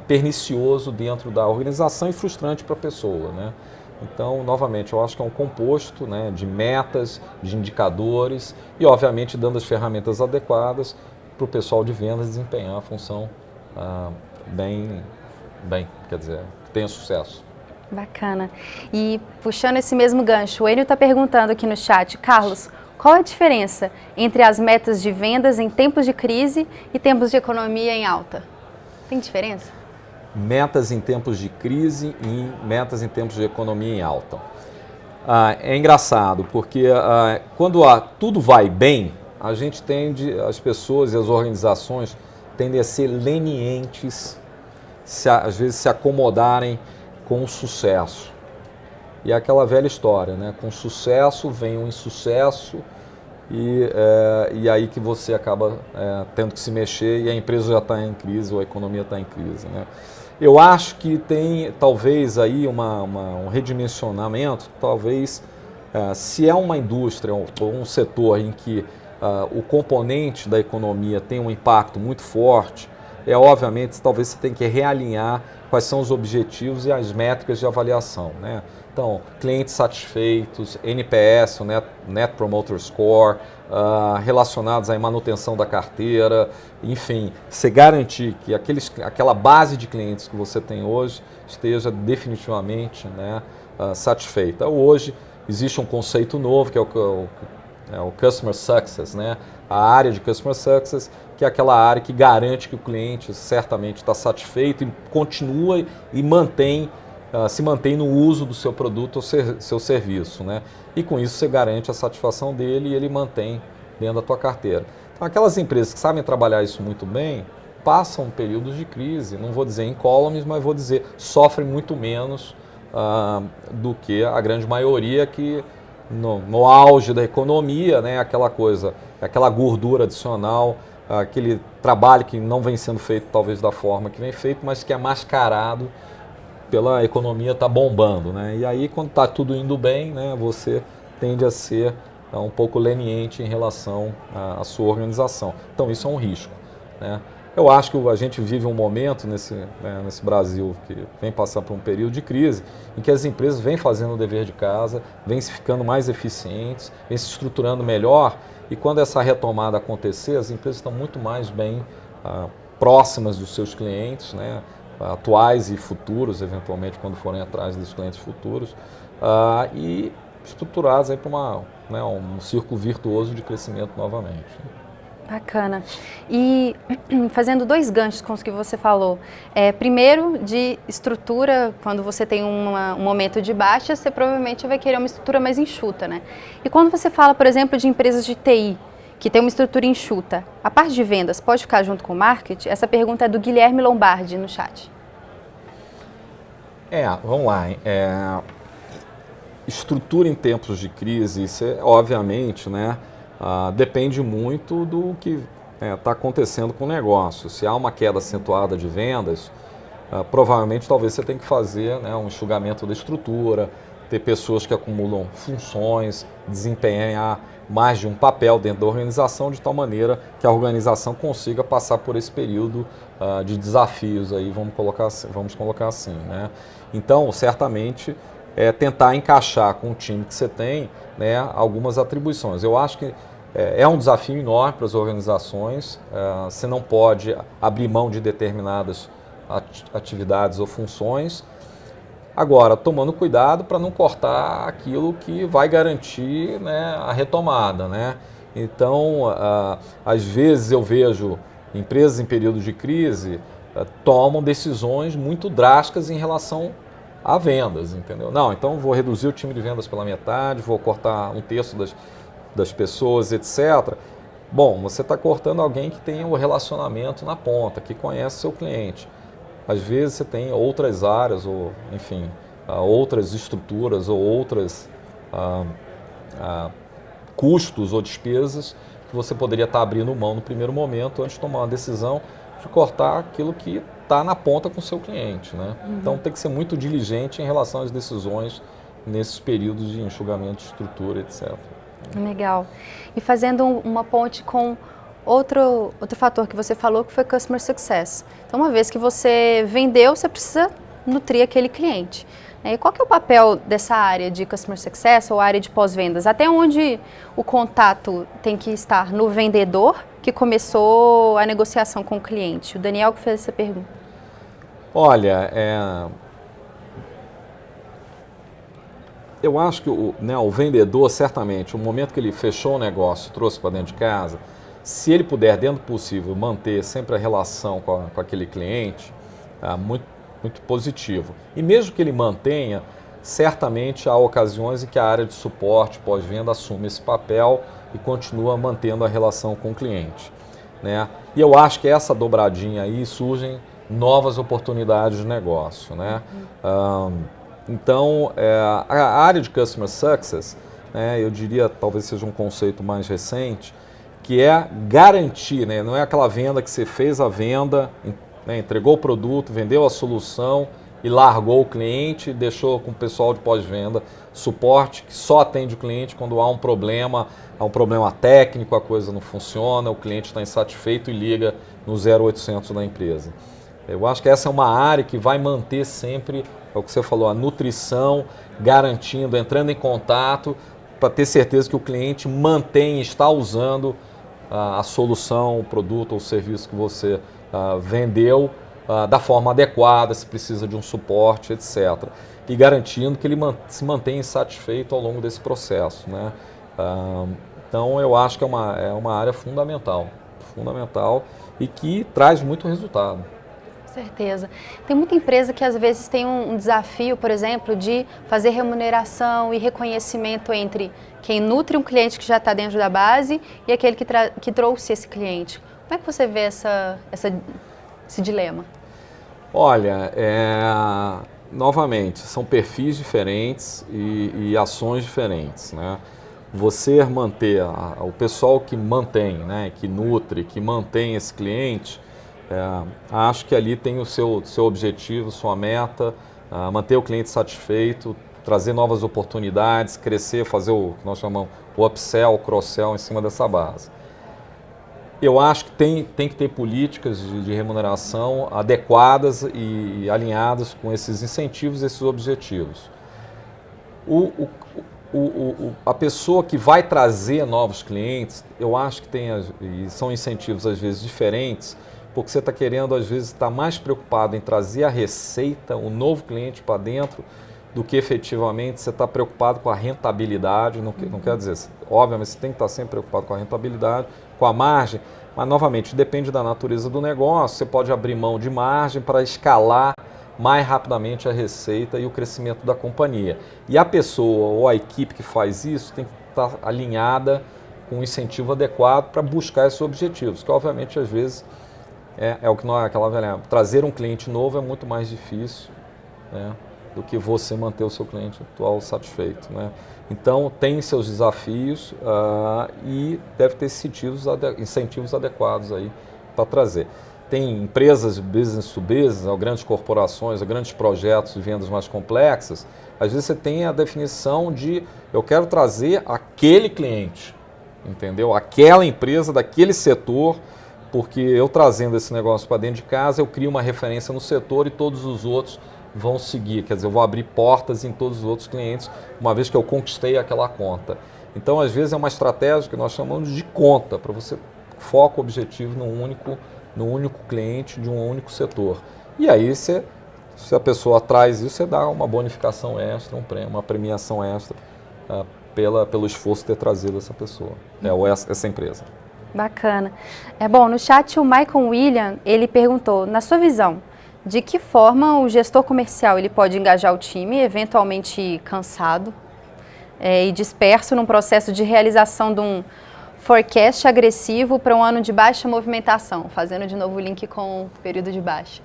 pernicioso dentro da organização e frustrante para a pessoa, né? Então, novamente, eu acho que é um composto, né, de metas, de indicadores e, obviamente, dando as ferramentas adequadas para o pessoal de vendas desempenhar a função bem, quer dizer, que tenha sucesso. Bacana. E puxando esse mesmo gancho, o Enio está perguntando aqui no chat, Carlos, qual a diferença entre as metas de vendas em tempos de crise e tempos de economia em alta? Tem diferença? Metas em tempos de crise e metas em tempos de economia em alta. É engraçado, porque quando tudo vai bem, a gente as pessoas e as organizações tendem a ser lenientes, às vezes se acomodarem com o sucesso. E é aquela velha história, né? Com sucesso vem um insucesso e aí que você acaba tendo que se mexer e a empresa já está em crise ou a economia está em crise, né? Eu acho que tem talvez aí um redimensionamento, talvez se é uma indústria ou um setor em que o componente da economia tem um impacto muito forte, obviamente talvez você tenha que realinhar quais são os objetivos e as métricas de avaliação, né? Então, clientes satisfeitos, NPS, o Net Promoter Score, relacionados à manutenção da carteira, enfim, você garantir que aquela base de clientes que você tem hoje esteja definitivamente, né, satisfeita. Hoje existe um conceito novo que é o Customer Success, né? A área de Customer Success, que é aquela área que garante que o cliente certamente está satisfeito e continua e se mantém no uso do seu produto ou seu serviço, né? E com isso você garante a satisfação dele e ele mantém dentro da tua carteira. Então, aquelas empresas que sabem trabalhar isso muito bem, passam períodos de crise, não vou dizer incólumes, mas vou dizer sofrem muito menos do que a grande maioria que no auge da economia, né, aquela gordura adicional, aquele trabalho que não vem sendo feito talvez da forma que vem feito, mas que é mascarado pela economia estar bombando, né? E aí quando está tudo indo bem, né, você tende a ser um pouco leniente em relação à sua organização. Então isso é um risco, né? Eu acho que a gente vive um momento nesse Brasil que vem passar por um período de crise, em que as empresas vêm fazendo o dever de casa, vêm se ficando mais eficientes, vêm se estruturando melhor, e quando essa retomada acontecer, as empresas estão muito mais bem próximas dos seus clientes, né, atuais e futuros, eventualmente quando forem atrás dos clientes futuros, e estruturadas para um círculo virtuoso de crescimento novamente. Bacana. E fazendo dois ganchos com os que você falou. Primeiro, de estrutura, quando você tem um momento de baixa, você provavelmente vai querer uma estrutura mais enxuta, né? E quando você fala, por exemplo, de empresas de TI, que tem uma estrutura enxuta, a parte de vendas pode ficar junto com o marketing? Essa pergunta é do Guilherme Lombardi no chat. Vamos lá. Estrutura em tempos de crise, isso obviamente, né? Depende muito do que está acontecendo com o negócio. Se há uma queda acentuada de vendas, provavelmente talvez você tenha que fazer, né, um enxugamento da estrutura, ter pessoas que acumulam funções, desempenhar mais de um papel dentro da organização, de tal maneira que a organização consiga passar por esse período de desafios, aí, vamos colocar assim, né? Então, certamente, tentar encaixar com o time que você tem, né, algumas atribuições. Eu acho que é um desafio enorme para as organizações, você não pode abrir mão de determinadas atividades ou funções. Agora, tomando cuidado para não cortar aquilo que vai garantir, né, a retomada, né? Então, às vezes eu vejo empresas em períodos de crise tomam decisões muito drásticas em relação a vendas, entendeu? Não, então vou reduzir o time de vendas pela metade, vou cortar um terço das pessoas, etc. Bom, você está cortando alguém que tem o relacionamento na ponta, que conhece seu cliente. Às vezes você tem outras áreas, ou enfim, outras estruturas, ou outros custos ou despesas que você poderia estar abrindo mão no primeiro momento antes de tomar uma decisão de cortar aquilo que está na ponta com o seu cliente, né? Então tem que ser muito diligente em relação às decisões nesses períodos de enxugamento de estrutura, etc. Legal. E fazendo uma ponte com outro fator que você falou, que foi Customer Success. Então, uma vez que você vendeu, você precisa nutrir aquele cliente. E qual que é o papel dessa área de Customer Success ou área de pós-vendas? Até onde o contato tem que estar no vendedor que começou a negociação com o cliente? O Daniel que fez essa pergunta. Olha, eu acho que o vendedor, certamente, o momento que ele fechou o negócio, trouxe para dentro de casa, se ele puder, dentro do possível, manter sempre a relação com aquele cliente, muito, muito positivo. E mesmo que ele mantenha, certamente há ocasiões em que a área de suporte pós-venda assume esse papel e continua mantendo a relação com o cliente, né? E eu acho que essa dobradinha aí surgem novas oportunidades de negócio, né? Então, a área de Customer Success, né, eu diria, talvez seja um conceito mais recente, que é garantir, né, não é aquela venda que você fez a venda, né, entregou o produto, vendeu a solução e largou o cliente e deixou com o pessoal de pós-venda suporte que só atende o cliente quando há um problema técnico, a coisa não funciona, o cliente está insatisfeito e liga no 0800 da empresa. Eu acho que essa é uma área que vai manter sempre, é o que você falou, a nutrição, garantindo, entrando em contato, para ter certeza que o cliente mantém, está usando a solução, o produto ou o serviço que você vendeu da forma adequada, se precisa de um suporte, etc. E garantindo que ele se mantenha satisfeito ao longo desse processo, né? Então eu acho que é uma área fundamental e que traz muito resultado. Certeza. Tem muita empresa que às vezes tem um desafio, por exemplo, de fazer remuneração e reconhecimento entre quem nutre um cliente que já está dentro da base e aquele que trouxe esse cliente. Como é que você vê esse dilema? Olha, novamente, são perfis diferentes e ações diferentes, né? Você manter, o pessoal que mantém, né, que nutre, que mantém esse cliente, acho que ali tem o seu objetivo, sua meta, manter o cliente satisfeito, trazer novas oportunidades, crescer, fazer o que nós chamamos o upsell, o cross-sell em cima dessa base. Eu acho que tem que ter políticas de remuneração adequadas e alinhadas com esses incentivos, esses objetivos. A pessoa que vai trazer novos clientes, eu acho que são incentivos às vezes diferentes, porque você está querendo, às vezes, estar mais preocupado em trazer a receita, o novo cliente para dentro, do que efetivamente você está preocupado com a rentabilidade. Não quer dizer, obviamente, você tem que estar sempre preocupado com a rentabilidade, com a margem, mas, novamente, depende da natureza do negócio. Você pode abrir mão de margem para escalar mais rapidamente a receita e o crescimento da companhia. E a pessoa ou a equipe que faz isso tem que estar alinhada com um incentivo adequado para buscar esses objetivos, que, obviamente, às vezes, é o que não é aquela velha. Trazer um cliente novo é muito mais difícil, né, do que você manter o seu cliente atual satisfeito, né? Então, tem seus desafios e deve ter incentivos adequados aí para trazer. Tem empresas business to business, grandes corporações, grandes projetos de vendas mais complexas. Às vezes você tem a definição de eu quero trazer aquele cliente, entendeu? Aquela empresa daquele setor, porque eu trazendo esse negócio para dentro de casa, eu crio uma referência no setor e todos os outros vão seguir. Quer dizer, eu vou abrir portas em todos os outros clientes, uma vez que eu conquistei aquela conta. Então, às vezes, é uma estratégia que nós chamamos de conta, para você focar o objetivo no único cliente de um único setor. E aí você Se a pessoa traz isso, você dá uma bonificação extra, um prêmio, uma premiação extra pelo esforço de ter trazido essa pessoa, ou essa empresa. Bacana. Bom, no chat o Michael William, ele perguntou, na sua visão, de que forma o gestor comercial ele pode engajar o time, eventualmente cansado e disperso num processo de realização de um forecast agressivo para um ano de baixa movimentação, fazendo de novo o link com o período de baixa.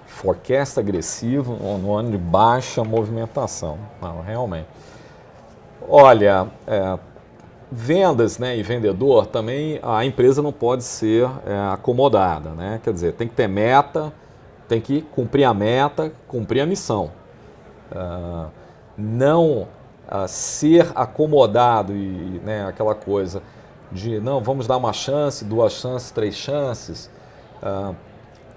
Forecast agressivo no ano de baixa movimentação. Não, realmente. Olha, vendas, né, e vendedor também, a empresa não pode ser acomodada, né? Quer dizer, tem que ter meta, tem que cumprir a meta, cumprir a missão. Não ser acomodado e, né, aquela coisa de não, vamos dar uma chance, 2 chances, 3 chances.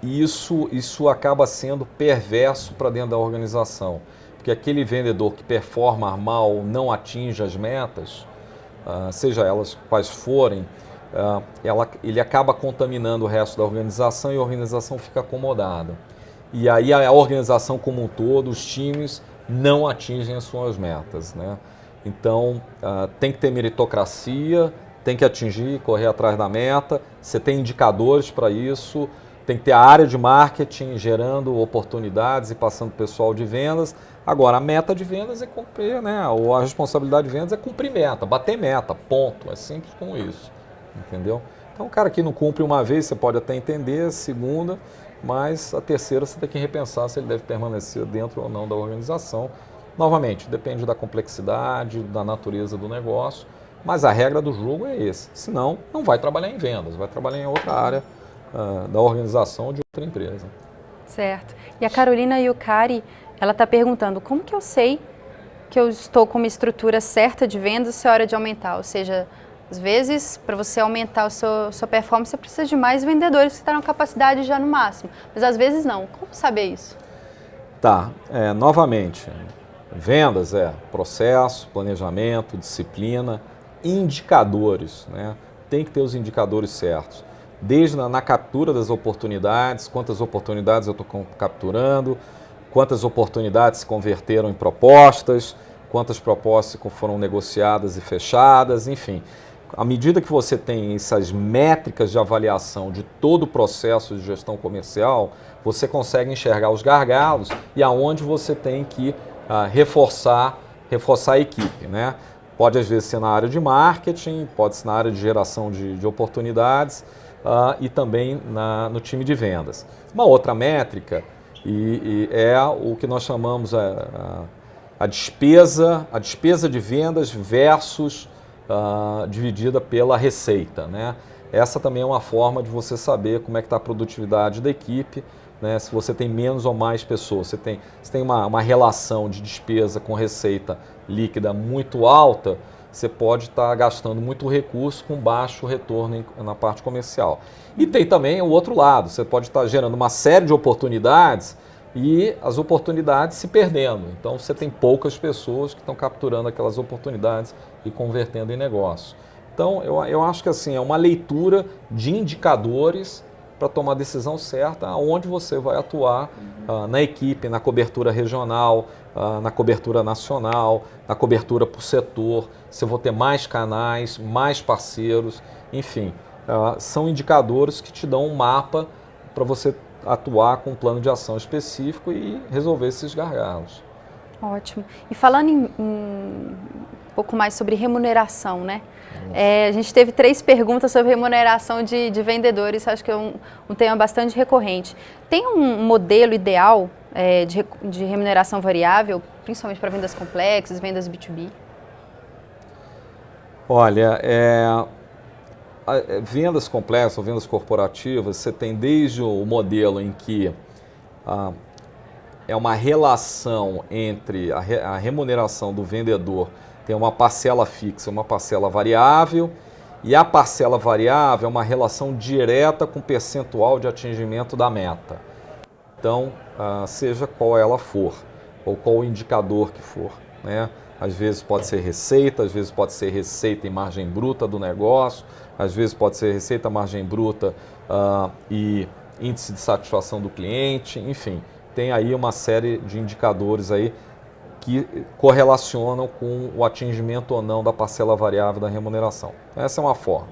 Isso acaba sendo perverso para dentro da organização, porque aquele vendedor que performa mal, não atinge as metas, seja elas quais forem, ele acaba contaminando o resto da organização e a organização fica acomodada. E aí a organização como um todo, os times, não atingem as suas metas, né? Então, tem que ter meritocracia, tem que atingir, correr atrás da meta, você tem indicadores para isso, tem que ter a área de marketing gerando oportunidades e passando o pessoal de vendas. Agora, a meta de vendas é cumprir, né? Ou a responsabilidade de vendas é cumprir meta, bater meta, ponto. É simples como isso, entendeu? Então, o cara que não cumpre uma vez, você pode até entender, a segunda, mas a terceira você tem que repensar se ele deve permanecer dentro ou não da organização. Novamente, depende da complexidade, da natureza do negócio, mas a regra do jogo é esse. Senão, não vai trabalhar em vendas, vai trabalhar em outra área da organização de outra empresa. Certo. E a Carolina Yukari, ela está perguntando, como que eu sei que eu estou com uma estrutura certa de vendas se é hora de aumentar? Ou seja, às vezes, para você aumentar a sua performance, você precisa de mais vendedores que terão capacidade já no máximo. Mas às vezes não. Como saber isso? Tá. Novamente, vendas processo, planejamento, disciplina, indicadores, né? Tem que ter os indicadores certos. Desde na captura das oportunidades, quantas oportunidades eu estou capturando, quantas oportunidades se converteram em propostas, quantas propostas foram negociadas e fechadas, enfim. À medida que você tem essas métricas de avaliação de todo o processo de gestão comercial, você consegue enxergar os gargalos e aonde você tem que reforçar a equipe, né? Pode às vezes ser na área de marketing, pode ser na área de geração de oportunidades, e também no time de vendas. Uma outra métrica é o que nós chamamos a despesa de vendas versus dividida pela receita, né? Essa também é uma forma de você saber como é que está a produtividade da equipe, né? Se você tem menos ou mais pessoas, você tem uma relação de despesa com receita líquida muito alta, você pode estar gastando muito recurso com baixo retorno na parte comercial. E tem também o outro lado, você pode estar gerando uma série de oportunidades e as oportunidades se perdendo. Então você tem poucas pessoas que estão capturando aquelas oportunidades e convertendo em negócio. Então eu acho que assim, é uma leitura de indicadores para tomar a decisão certa aonde você vai atuar na equipe, na cobertura regional, na cobertura nacional, na cobertura por setor, se eu vou ter mais canais, mais parceiros, enfim, são indicadores que te dão um mapa para você atuar com um plano de ação específico e resolver esses gargalos. Ótimo. E falando um pouco mais sobre remuneração, né? A gente teve 3 perguntas sobre remuneração de vendedores, acho que é um tema bastante recorrente. Tem um modelo ideal de remuneração variável, principalmente para vendas complexas, vendas B2B? Olha, vendas complexas ou vendas corporativas, você tem desde o modelo em que é uma relação entre a remuneração do vendedor, tem uma parcela fixa, uma parcela variável, e a parcela variável é uma relação direta com o percentual de atingimento da meta. Então, seja qual ela for, ou qual o indicador que for, né? Às vezes pode ser receita, às vezes pode ser receita e margem bruta do negócio, às vezes pode ser receita, margem bruta e índice de satisfação do cliente, enfim. tem aí uma série de indicadores aí que correlacionam com o atingimento ou não da parcela variável da remuneração. Essa é uma forma.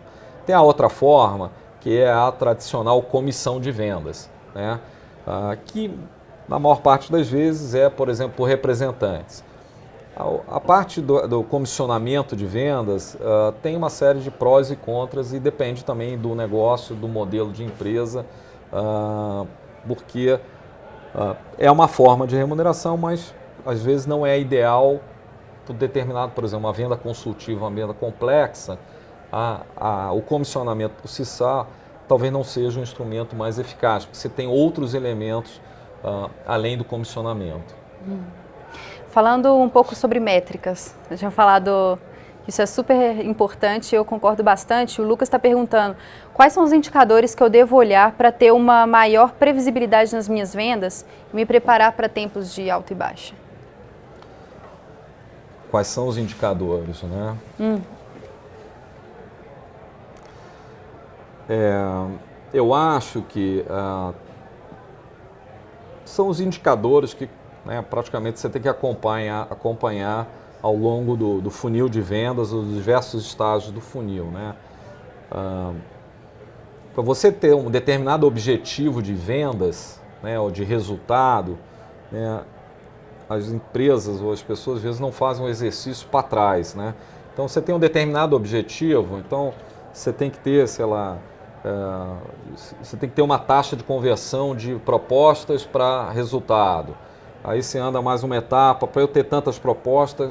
Tem a outra forma, que é a tradicional comissão de vendas, né? Que na maior parte das vezes é, por exemplo, por representantes. A parte do comissionamento de vendas tem uma série de prós e contras e depende também do negócio, do modelo de empresa, porque é uma forma de remuneração, mas às vezes não é ideal por determinado, por exemplo, uma venda consultiva, uma venda complexa, o comissionamento por si só talvez não seja um instrumento mais eficaz, porque você tem outros elementos além do comissionamento. Falando um pouco sobre métricas, eu tinha falado que isso é super importante, eu concordo bastante. O Lucas está perguntando quais são os indicadores que eu devo olhar para ter uma maior previsibilidade nas minhas vendas e me preparar para tempos de alta e baixa. Quais são os indicadores, né? Eu acho que são os indicadores que praticamente você tem que acompanhar ao longo do funil de vendas, os diversos estágios do funil, né? Para você ter um determinado objetivo de vendas, né, ou de resultado, né, as empresas ou as pessoas às vezes não fazem um exercício para trás, né? Então você tem um determinado objetivo, então você tem que ter, sei lá, você tem que ter uma taxa de conversão de propostas para resultado. Aí você anda mais uma etapa, para eu ter tantas propostas,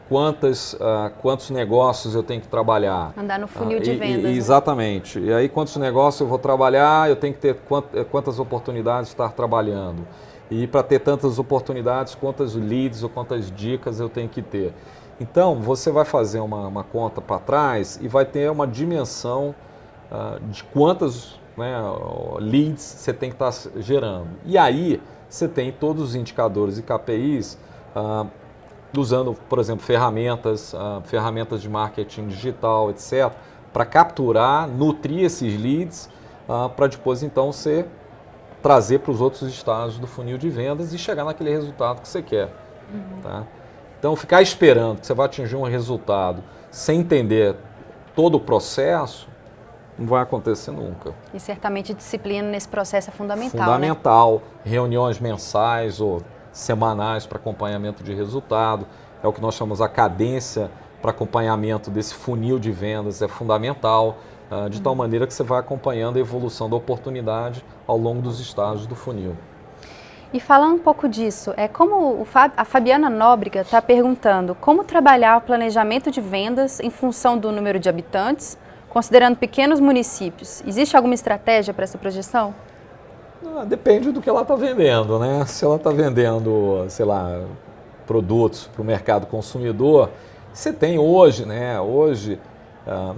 quantos negócios eu tenho que trabalhar. Andar no funil de vendas. Né? Exatamente. E aí quantos negócios eu vou trabalhar, eu tenho que ter quantas oportunidades estar trabalhando. E para ter tantas oportunidades, quantas leads ou quantas dicas eu tenho que ter. Então, você vai fazer uma conta para trás e vai ter uma dimensão de quantas leads você tem que estar gerando. E aí, você tem todos os indicadores e KPIs usando, por exemplo, ferramentas de marketing digital, etc., para capturar, nutrir esses leads, para depois, então, você trazer para os outros estágios do funil de vendas e chegar naquele resultado que você quer. Tá? Então, ficar esperando que você vai atingir um resultado sem entender todo o processo, não vai acontecer nunca. E certamente disciplina nesse processo é fundamental, Fundamental. Né? Reuniões mensais ou semanais para acompanhamento de resultado. É o que nós chamamos a cadência para acompanhamento desse funil de vendas, é fundamental, de tal maneira que você vai acompanhando a evolução da oportunidade ao longo dos estágios do funil. E falando um pouco disso, como a Fabiana Nóbrega está perguntando como trabalhar o planejamento de vendas em função do número de habitantes, considerando pequenos municípios. Existe alguma estratégia para essa projeção? Depende do que ela está vendendo, né? Se ela está vendendo, sei lá, produtos para o mercado consumidor, você tem hoje, né? Hoje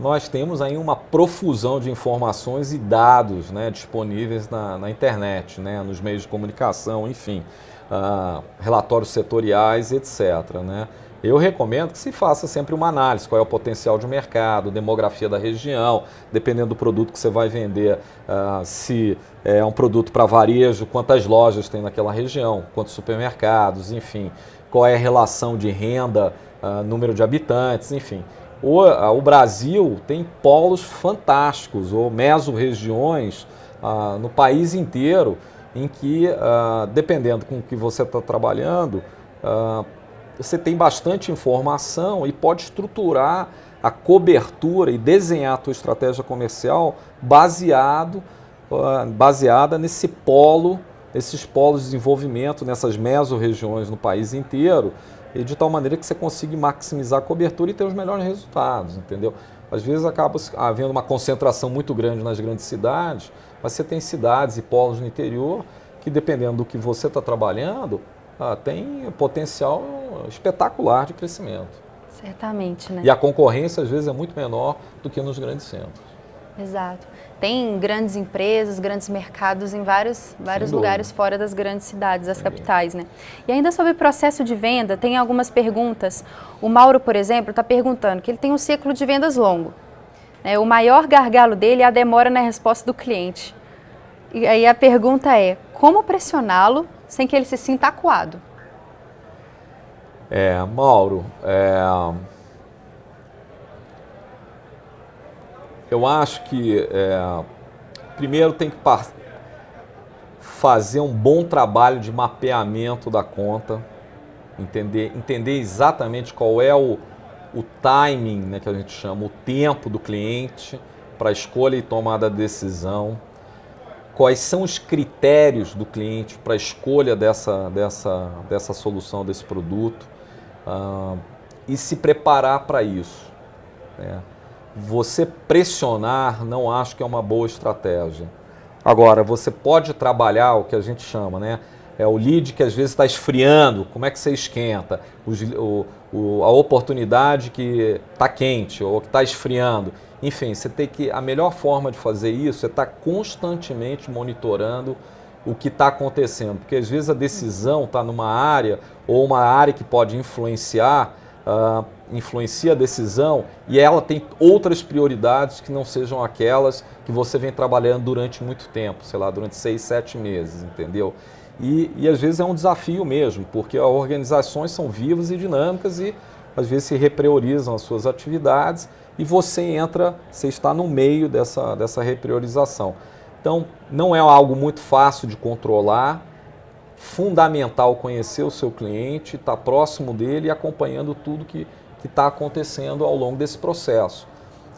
nós temos aí uma profusão de informações e dados, né, disponíveis na internet, né, nos meios de comunicação, enfim, relatórios setoriais, etc., né? Eu recomendo que se faça sempre uma análise, qual é o potencial de mercado, demografia da região, dependendo do produto que você vai vender, se é um produto para varejo, quantas lojas tem naquela região, quantos supermercados, enfim, qual é a relação de renda, número de habitantes, enfim. O Brasil tem polos fantásticos, ou mesorregiões no país inteiro, em que, dependendo com o que você está trabalhando, você tem bastante informação e pode estruturar a cobertura e desenhar a tua estratégia comercial baseada nesses polos de desenvolvimento, nessas mesorregiões no país inteiro, e de tal maneira que você consiga maximizar a cobertura e ter os melhores resultados, entendeu? Às vezes acaba havendo uma concentração muito grande nas grandes cidades, mas você tem cidades e polos no interior que, dependendo do que você está trabalhando, tem potencial espetacular de crescimento. Certamente, né? E a concorrência, às vezes, é muito menor do que nos grandes centros. Exato. Tem grandes empresas, grandes mercados em vários lugares fora das grandes cidades, das capitais, né? E ainda sobre o processo de venda, tem algumas perguntas. O Mauro, por exemplo, está perguntando que ele tem um ciclo de vendas longo. O maior gargalo dele é a demora na resposta do cliente. E aí a pergunta é, como pressioná-lo sem que ele se sinta acuado? Mauro, eu acho que primeiro tem que fazer um bom trabalho de mapeamento da conta, entender exatamente qual é o timing, né, que a gente chama, o tempo do cliente para escolha e tomada de decisão, quais são os critérios do cliente para a escolha dessa solução, desse produto, e se preparar para isso, né? Você pressionar não acho que é uma boa estratégia. Agora, você pode trabalhar o que a gente chama, né? O lead que às vezes está esfriando, como é que você esquenta? A oportunidade que está quente ou que está esfriando. Enfim, você tem que. A melhor forma de fazer isso é estar constantemente monitorando o que está acontecendo. Porque às vezes a decisão está numa área ou uma área que pode influenciar, influencia a decisão e ela tem outras prioridades que não sejam aquelas que você vem trabalhando durante muito tempo, sei lá, durante 6, 7 meses, entendeu? E às vezes é um desafio mesmo, porque as organizações são vivas e dinâmicas e às vezes se repriorizam as suas atividades e você está no meio dessa repriorização. Então, não é algo muito fácil de controlar, fundamental conhecer o seu cliente, estar próximo dele e acompanhando tudo que está acontecendo ao longo desse processo.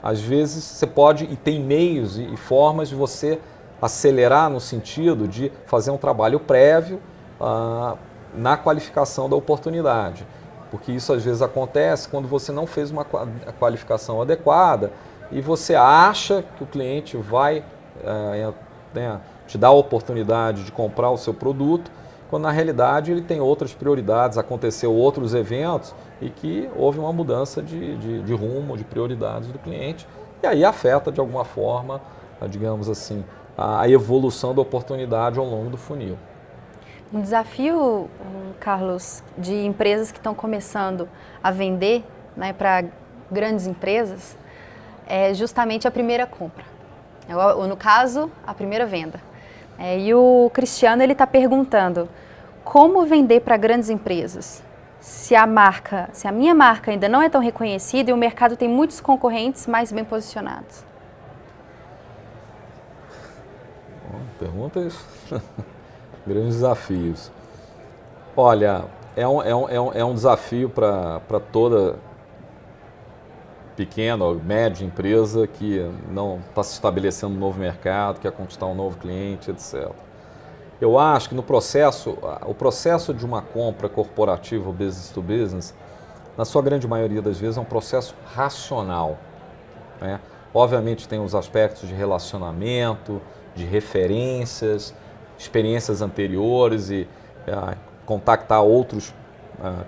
Às vezes você pode, e tem meios e formas de você acelerar no sentido de fazer um trabalho prévio na qualificação da oportunidade. Porque isso às vezes acontece quando você não fez uma qualificação adequada e você acha que o cliente vai te dar a oportunidade de comprar o seu produto, quando na realidade ele tem outras prioridades, aconteceu outros eventos e que houve uma mudança de rumo, de prioridades do cliente, e aí afeta de alguma forma, digamos assim, a evolução da oportunidade ao longo do funil. Um desafio, Carlos, de empresas que estão começando a vender, né, para grandes empresas é justamente a primeira compra, ou no caso, a primeira venda. E o Cristiano está perguntando, como vender para grandes empresas? Se a minha marca ainda não é tão reconhecida e o mercado tem muitos concorrentes mais bem posicionados. Perguntas, grandes desafios. Olha, é um desafio para toda pequena ou média empresa que não está se estabelecendo um novo mercado, quer conquistar um novo cliente, etc. Eu acho que o processo de uma compra corporativa ou business to business, na sua grande maioria das vezes, é um processo racional, né? Obviamente tem os aspectos de relacionamento, de referências, experiências anteriores e contactar outros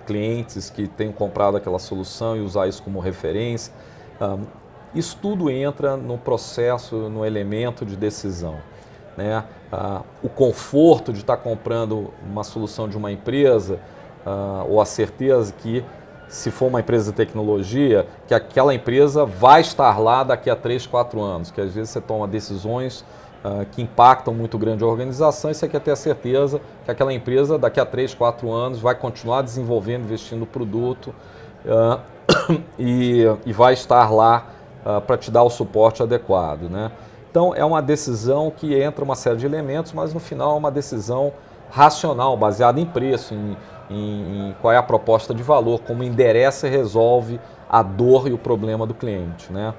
clientes que tenham comprado aquela solução e usar isso como referência. Isso tudo entra no processo, no elemento de decisão, né? O conforto de estar comprando uma solução de uma empresa, ou a certeza que, se for uma empresa de tecnologia, que aquela empresa vai estar lá daqui a 3, 4 anos, que às vezes você toma decisões que impactam muito grande a organização e você quer ter a certeza que aquela empresa daqui a 3, 4 anos vai continuar desenvolvendo, investindo no produto e vai estar lá para te dar o suporte adequado, né? Então é uma decisão que entra uma série de elementos, mas no final é uma decisão racional, baseada em preço, em qual é a proposta de valor, como endereça e resolve a dor e o problema do cliente, né?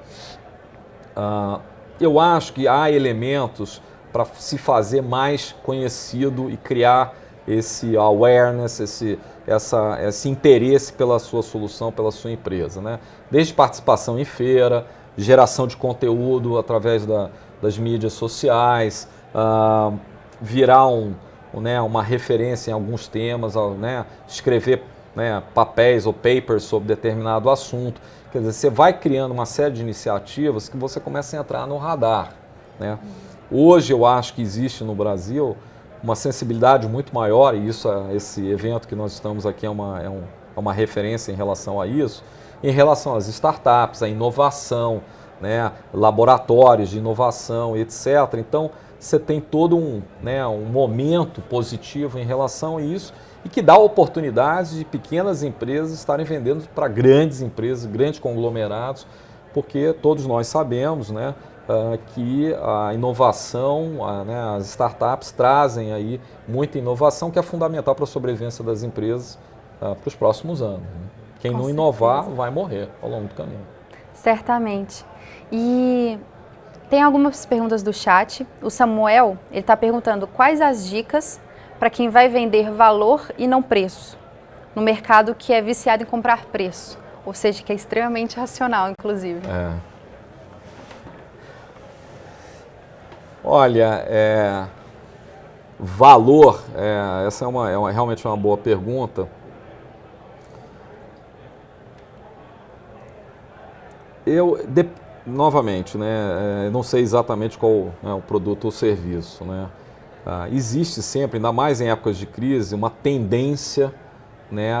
Eu acho que há elementos para se fazer mais conhecido e criar esse awareness, esse interesse pela sua solução, pela sua empresa, né? Desde participação em feira, geração de conteúdo através das mídias sociais, virar uma referência em alguns temas, né? Escrever, né, papéis ou papers sobre determinado assunto. Quer dizer, você vai criando uma série de iniciativas que você começa a entrar no radar, né? Hoje eu acho que existe no Brasil uma sensibilidade muito maior, e esse evento que nós estamos aqui é uma referência em relação a isso, em relação às startups, à inovação, né, laboratórios de inovação, etc. Então, você tem todo um momento positivo em relação a isso e que dá oportunidades de pequenas empresas estarem vendendo para grandes empresas, grandes conglomerados, porque todos nós sabemos, né, que a inovação, as startups trazem aí muita inovação que é fundamental para a sobrevivência das empresas para os próximos anos. Né? Quem não inovar vai morrer ao longo do caminho. Certamente. E tem algumas perguntas do chat. O Samuel, ele está perguntando quais as dicas para quem vai vender valor e não preço, no mercado que é viciado em comprar preço, ou seja, que é extremamente racional, inclusive. Olha, valor, essa é realmente uma boa pergunta. Novamente, né, não sei exatamente qual é o produto ou serviço, né? Existe sempre, ainda mais em épocas de crise, uma tendência, né,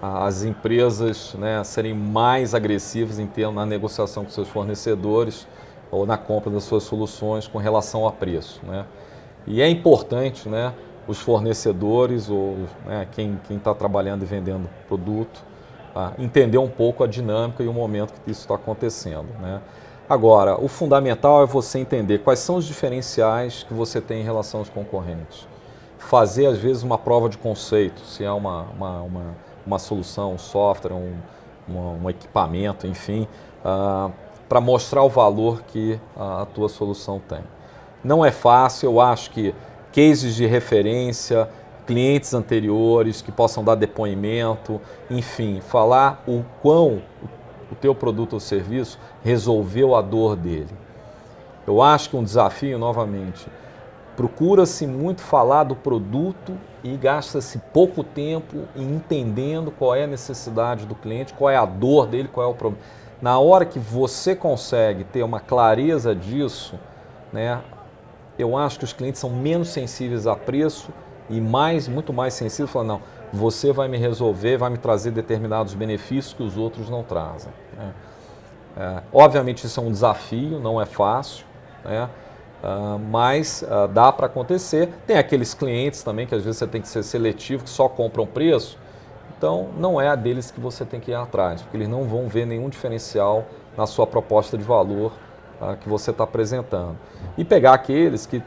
as empresas, né, serem mais agressivas na negociação com seus fornecedores ou na compra das suas soluções com relação a preço, né? E é importante, né, os fornecedores ou quem está trabalhando e vendendo produto entender um pouco a dinâmica e o momento que isso está acontecendo, né? Agora, o fundamental é você entender quais são os diferenciais que você tem em relação aos concorrentes. Fazer, às vezes, uma prova de conceito, se é uma solução, um software, um equipamento, enfim, para mostrar o valor que a tua solução tem. Não é fácil, eu acho que cases de referência, clientes anteriores que possam dar depoimento, enfim, falar o quão o teu produto ou serviço resolveu a dor dele. Eu acho que um desafio, novamente, procura-se muito falar do produto e gasta-se pouco tempo em entendendo qual é a necessidade do cliente, qual é a dor dele, qual é o problema. Na hora que você consegue ter uma clareza disso, né, eu acho que os clientes são menos sensíveis a preço e muito mais sensíveis, falando, não, você vai me resolver, vai me trazer determinados benefícios que os outros não trazem. Né? Obviamente isso é um desafio, não é fácil, né? Mas dá para acontecer. Tem aqueles clientes também que às vezes você tem que ser seletivo, que só compram preço, então não é a deles que você tem que ir atrás, porque eles não vão ver nenhum diferencial na sua proposta de valor que você está apresentando. E pegar aqueles que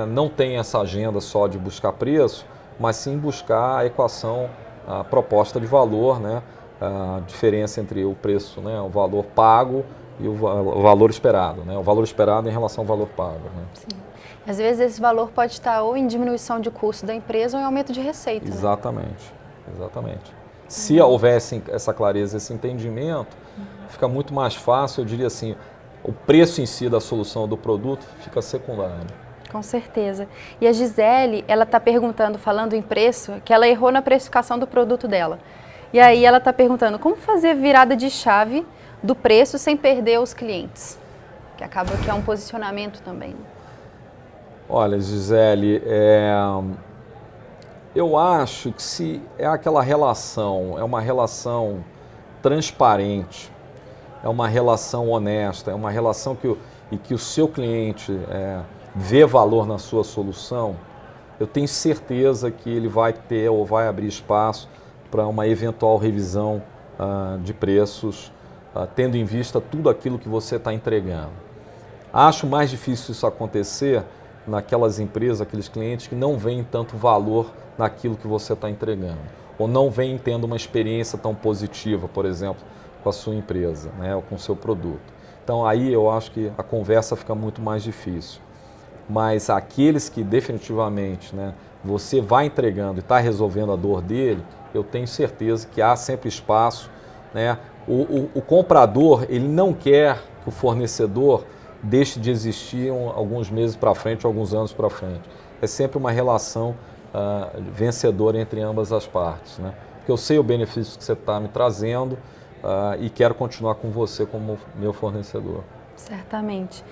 não têm essa agenda só de buscar preço, mas sim buscar a equação, a proposta de valor, né? A diferença entre o preço, né? O valor pago e o valor esperado, né? O valor esperado em relação ao valor pago. Né? Sim. Às vezes esse valor pode estar ou em diminuição de custo da empresa ou em aumento de receita. Exatamente, né? Exatamente. Se houvesse essa clareza, esse entendimento, fica muito mais fácil, eu diria assim, o preço em si da solução do produto fica secundário. Com certeza. E a Gisele, ela está perguntando, falando em preço, que ela errou na precificação do produto dela. E aí ela está perguntando como fazer virada de chave do preço sem perder os clientes, que acaba que é um posicionamento também. Olha, Gisele, eu acho que se é aquela relação, é uma relação transparente, é uma relação honesta, é uma relação que o seu cliente vê valor na sua solução, eu tenho certeza que ele vai ter ou vai abrir espaço para uma eventual revisão de preços, tendo em vista tudo aquilo que você está entregando. Acho mais difícil isso acontecer naquelas empresas, aqueles clientes que não veem tanto valor naquilo que você está entregando, ou não vêm tendo uma experiência tão positiva, por exemplo, com a sua empresa, né, ou com o seu produto. Então aí eu acho que a conversa fica muito mais difícil. Mas aqueles que definitivamente, né, você vai entregando e está resolvendo a dor dele, eu tenho certeza que há sempre espaço, né? O comprador, ele não quer que o fornecedor deixe de existir alguns meses para frente, alguns anos para frente. É sempre uma relação vencedora entre ambas as partes, né? Porque eu sei o benefício que você está me trazendo e quero continuar com você como meu fornecedor. Certamente.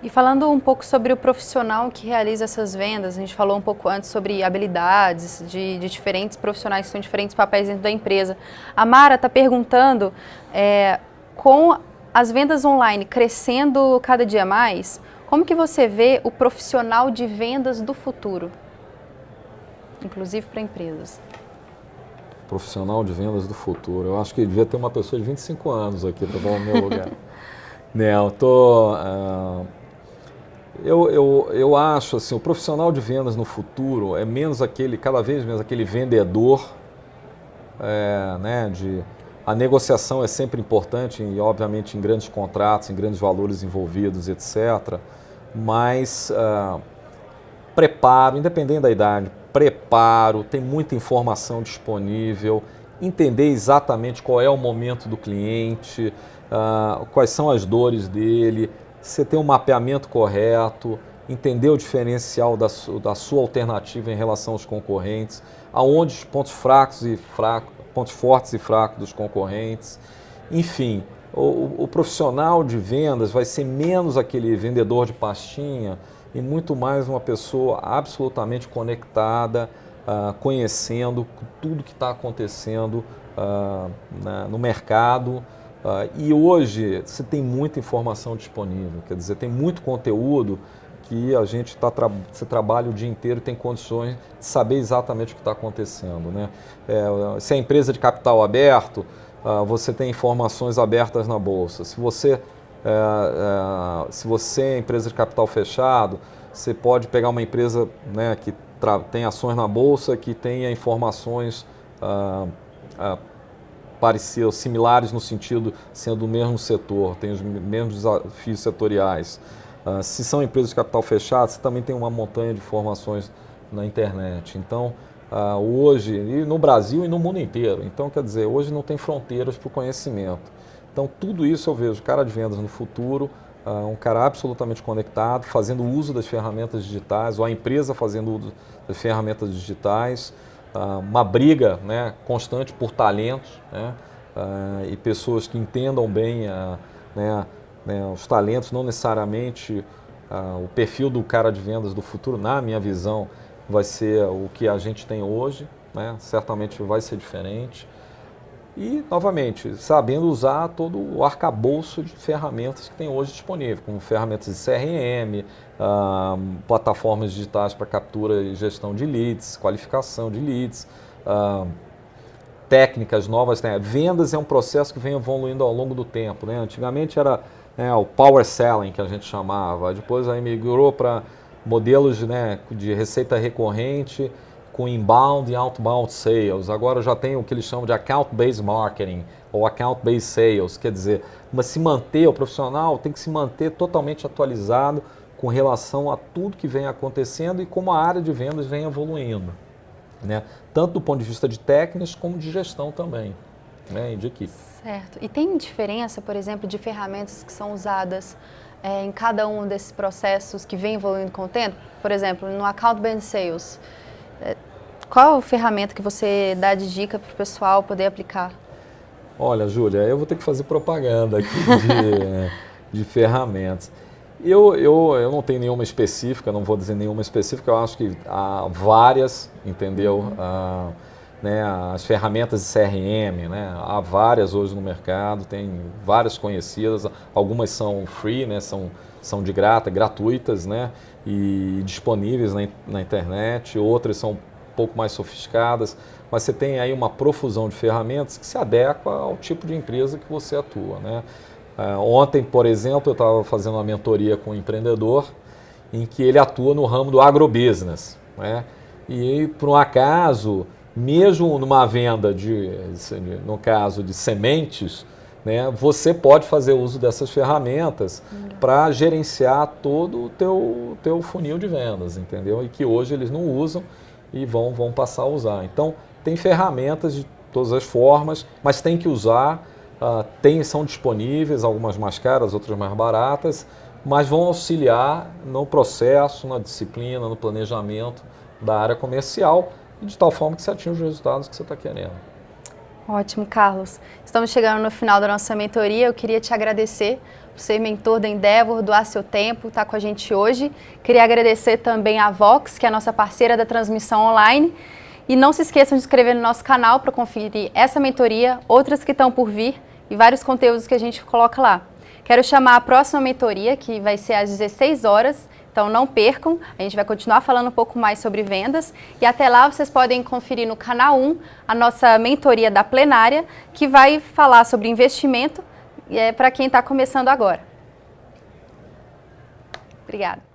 E falando um pouco sobre o profissional que realiza essas vendas, a gente falou um pouco antes sobre habilidades de diferentes profissionais que têm diferentes papéis dentro da empresa. A Mara está perguntando, com as vendas online crescendo cada dia mais, Como que você vê o profissional de vendas do futuro, inclusive para empresas? Profissional de vendas do futuro. Eu acho que devia ter uma pessoa de 25 anos aqui para falar no meu lugar. Eu acho assim, o profissional de vendas no futuro é menos cada vez menos aquele vendedor, né, a negociação é sempre importante e obviamente em grandes contratos, em grandes valores envolvidos, etc. Mas preparo, independente da idade, tem muita informação disponível, entender exatamente qual é o momento do cliente, quais são as dores dele, você ter um mapeamento correto, entender o diferencial da sua alternativa em relação aos concorrentes, aonde os pontos pontos fortes e fracos dos concorrentes. Enfim, o profissional de vendas vai ser menos aquele vendedor de pastinha e muito mais uma pessoa absolutamente conectada, conhecendo tudo que está acontecendo no mercado. E hoje você tem muita informação disponível, quer dizer, tem muito conteúdo que a gente você trabalha o dia inteiro e tem condições de saber exatamente o que está acontecendo, né? Se é empresa de capital aberto, você tem informações abertas na bolsa. Se você é empresa de capital fechado, você pode pegar uma empresa, né, que tem ações na bolsa, que tenha informações parecidas, similares no sentido sendo do mesmo setor, tem os mesmos desafios setoriais. Se são empresas de capital fechado, você também tem uma montanha de informações na internet. Então, hoje, e no Brasil e no mundo inteiro, então quer dizer, hoje não tem fronteiras para o conhecimento. Então, tudo isso eu vejo cara de vendas no futuro, um cara absolutamente conectado, fazendo uso das ferramentas digitais, ou a empresa fazendo uso das ferramentas digitais, uma briga, né, constante por talentos, né, e pessoas que entendam bem os talentos, não necessariamente o perfil do cara de vendas do futuro, na minha visão, vai ser o que a gente tem hoje, né, certamente vai ser diferente. E, novamente, sabendo usar todo o arcabouço de ferramentas que tem hoje disponível, como ferramentas de CRM, plataformas digitais para captura e gestão de leads, qualificação de leads, técnicas novas. Né? Vendas é um processo que vem evoluindo ao longo do tempo. Né? Antigamente era o power selling, que a gente chamava, depois aí migrou para modelos de receita recorrente, com inbound e outbound sales. Agora já tem o que eles chamam de account-based marketing ou account-based sales, quer dizer, mas o profissional tem que se manter totalmente atualizado com relação a tudo que vem acontecendo e como a área de vendas vem evoluindo, né? Tanto do ponto de vista de técnicas como de gestão também, né? E de equipe. Certo. E tem diferença, por exemplo, de ferramentas que são usadas em cada um desses processos que vem evoluindo com o tempo? Por exemplo, no account-based sales, qual a ferramenta que você dá de dica para o pessoal poder aplicar? Olha, Júlia, eu vou ter que fazer propaganda aqui de ferramentas. Eu não tenho nenhuma específica, não vou dizer nenhuma específica, eu acho que há várias, entendeu? As ferramentas de CRM, né? Há várias hoje no mercado, tem várias conhecidas, algumas são free, né? São de gratuitas, né? E disponíveis na internet, outras são um pouco mais sofisticadas, mas você tem aí uma profusão de ferramentas que se adequa ao tipo de empresa que você atua, né? Ontem, por exemplo, eu estava fazendo uma mentoria com um empreendedor em que ele atua no ramo do agrobusiness, né? E, por um acaso, mesmo numa venda no caso de sementes, né, você pode fazer uso dessas ferramentas para gerenciar todo o teu funil de vendas, entendeu? E que hoje eles não usam e vão passar a usar. Então, tem ferramentas de todas as formas, mas tem que usar. São disponíveis, algumas mais caras, outras mais baratas, mas vão auxiliar no processo, na disciplina, no planejamento da área comercial, de tal forma que você atinja os resultados que você está querendo. Ótimo, Carlos. Estamos chegando no final da nossa mentoria. Eu queria te agradecer por ser mentor da Endeavor, doar seu tempo, estar com a gente hoje. Queria agradecer também a Vox, que é a nossa parceira da transmissão online. E não se esqueçam de se inscrever no nosso canal para conferir essa mentoria, outras que estão por vir e vários conteúdos que a gente coloca lá. Quero chamar a próxima mentoria, que vai ser às 16 horas, então não percam, a gente vai continuar falando um pouco mais sobre vendas e até lá vocês podem conferir no canal 1 a nossa mentoria da plenária, que vai falar sobre investimento para quem está começando agora. Obrigada.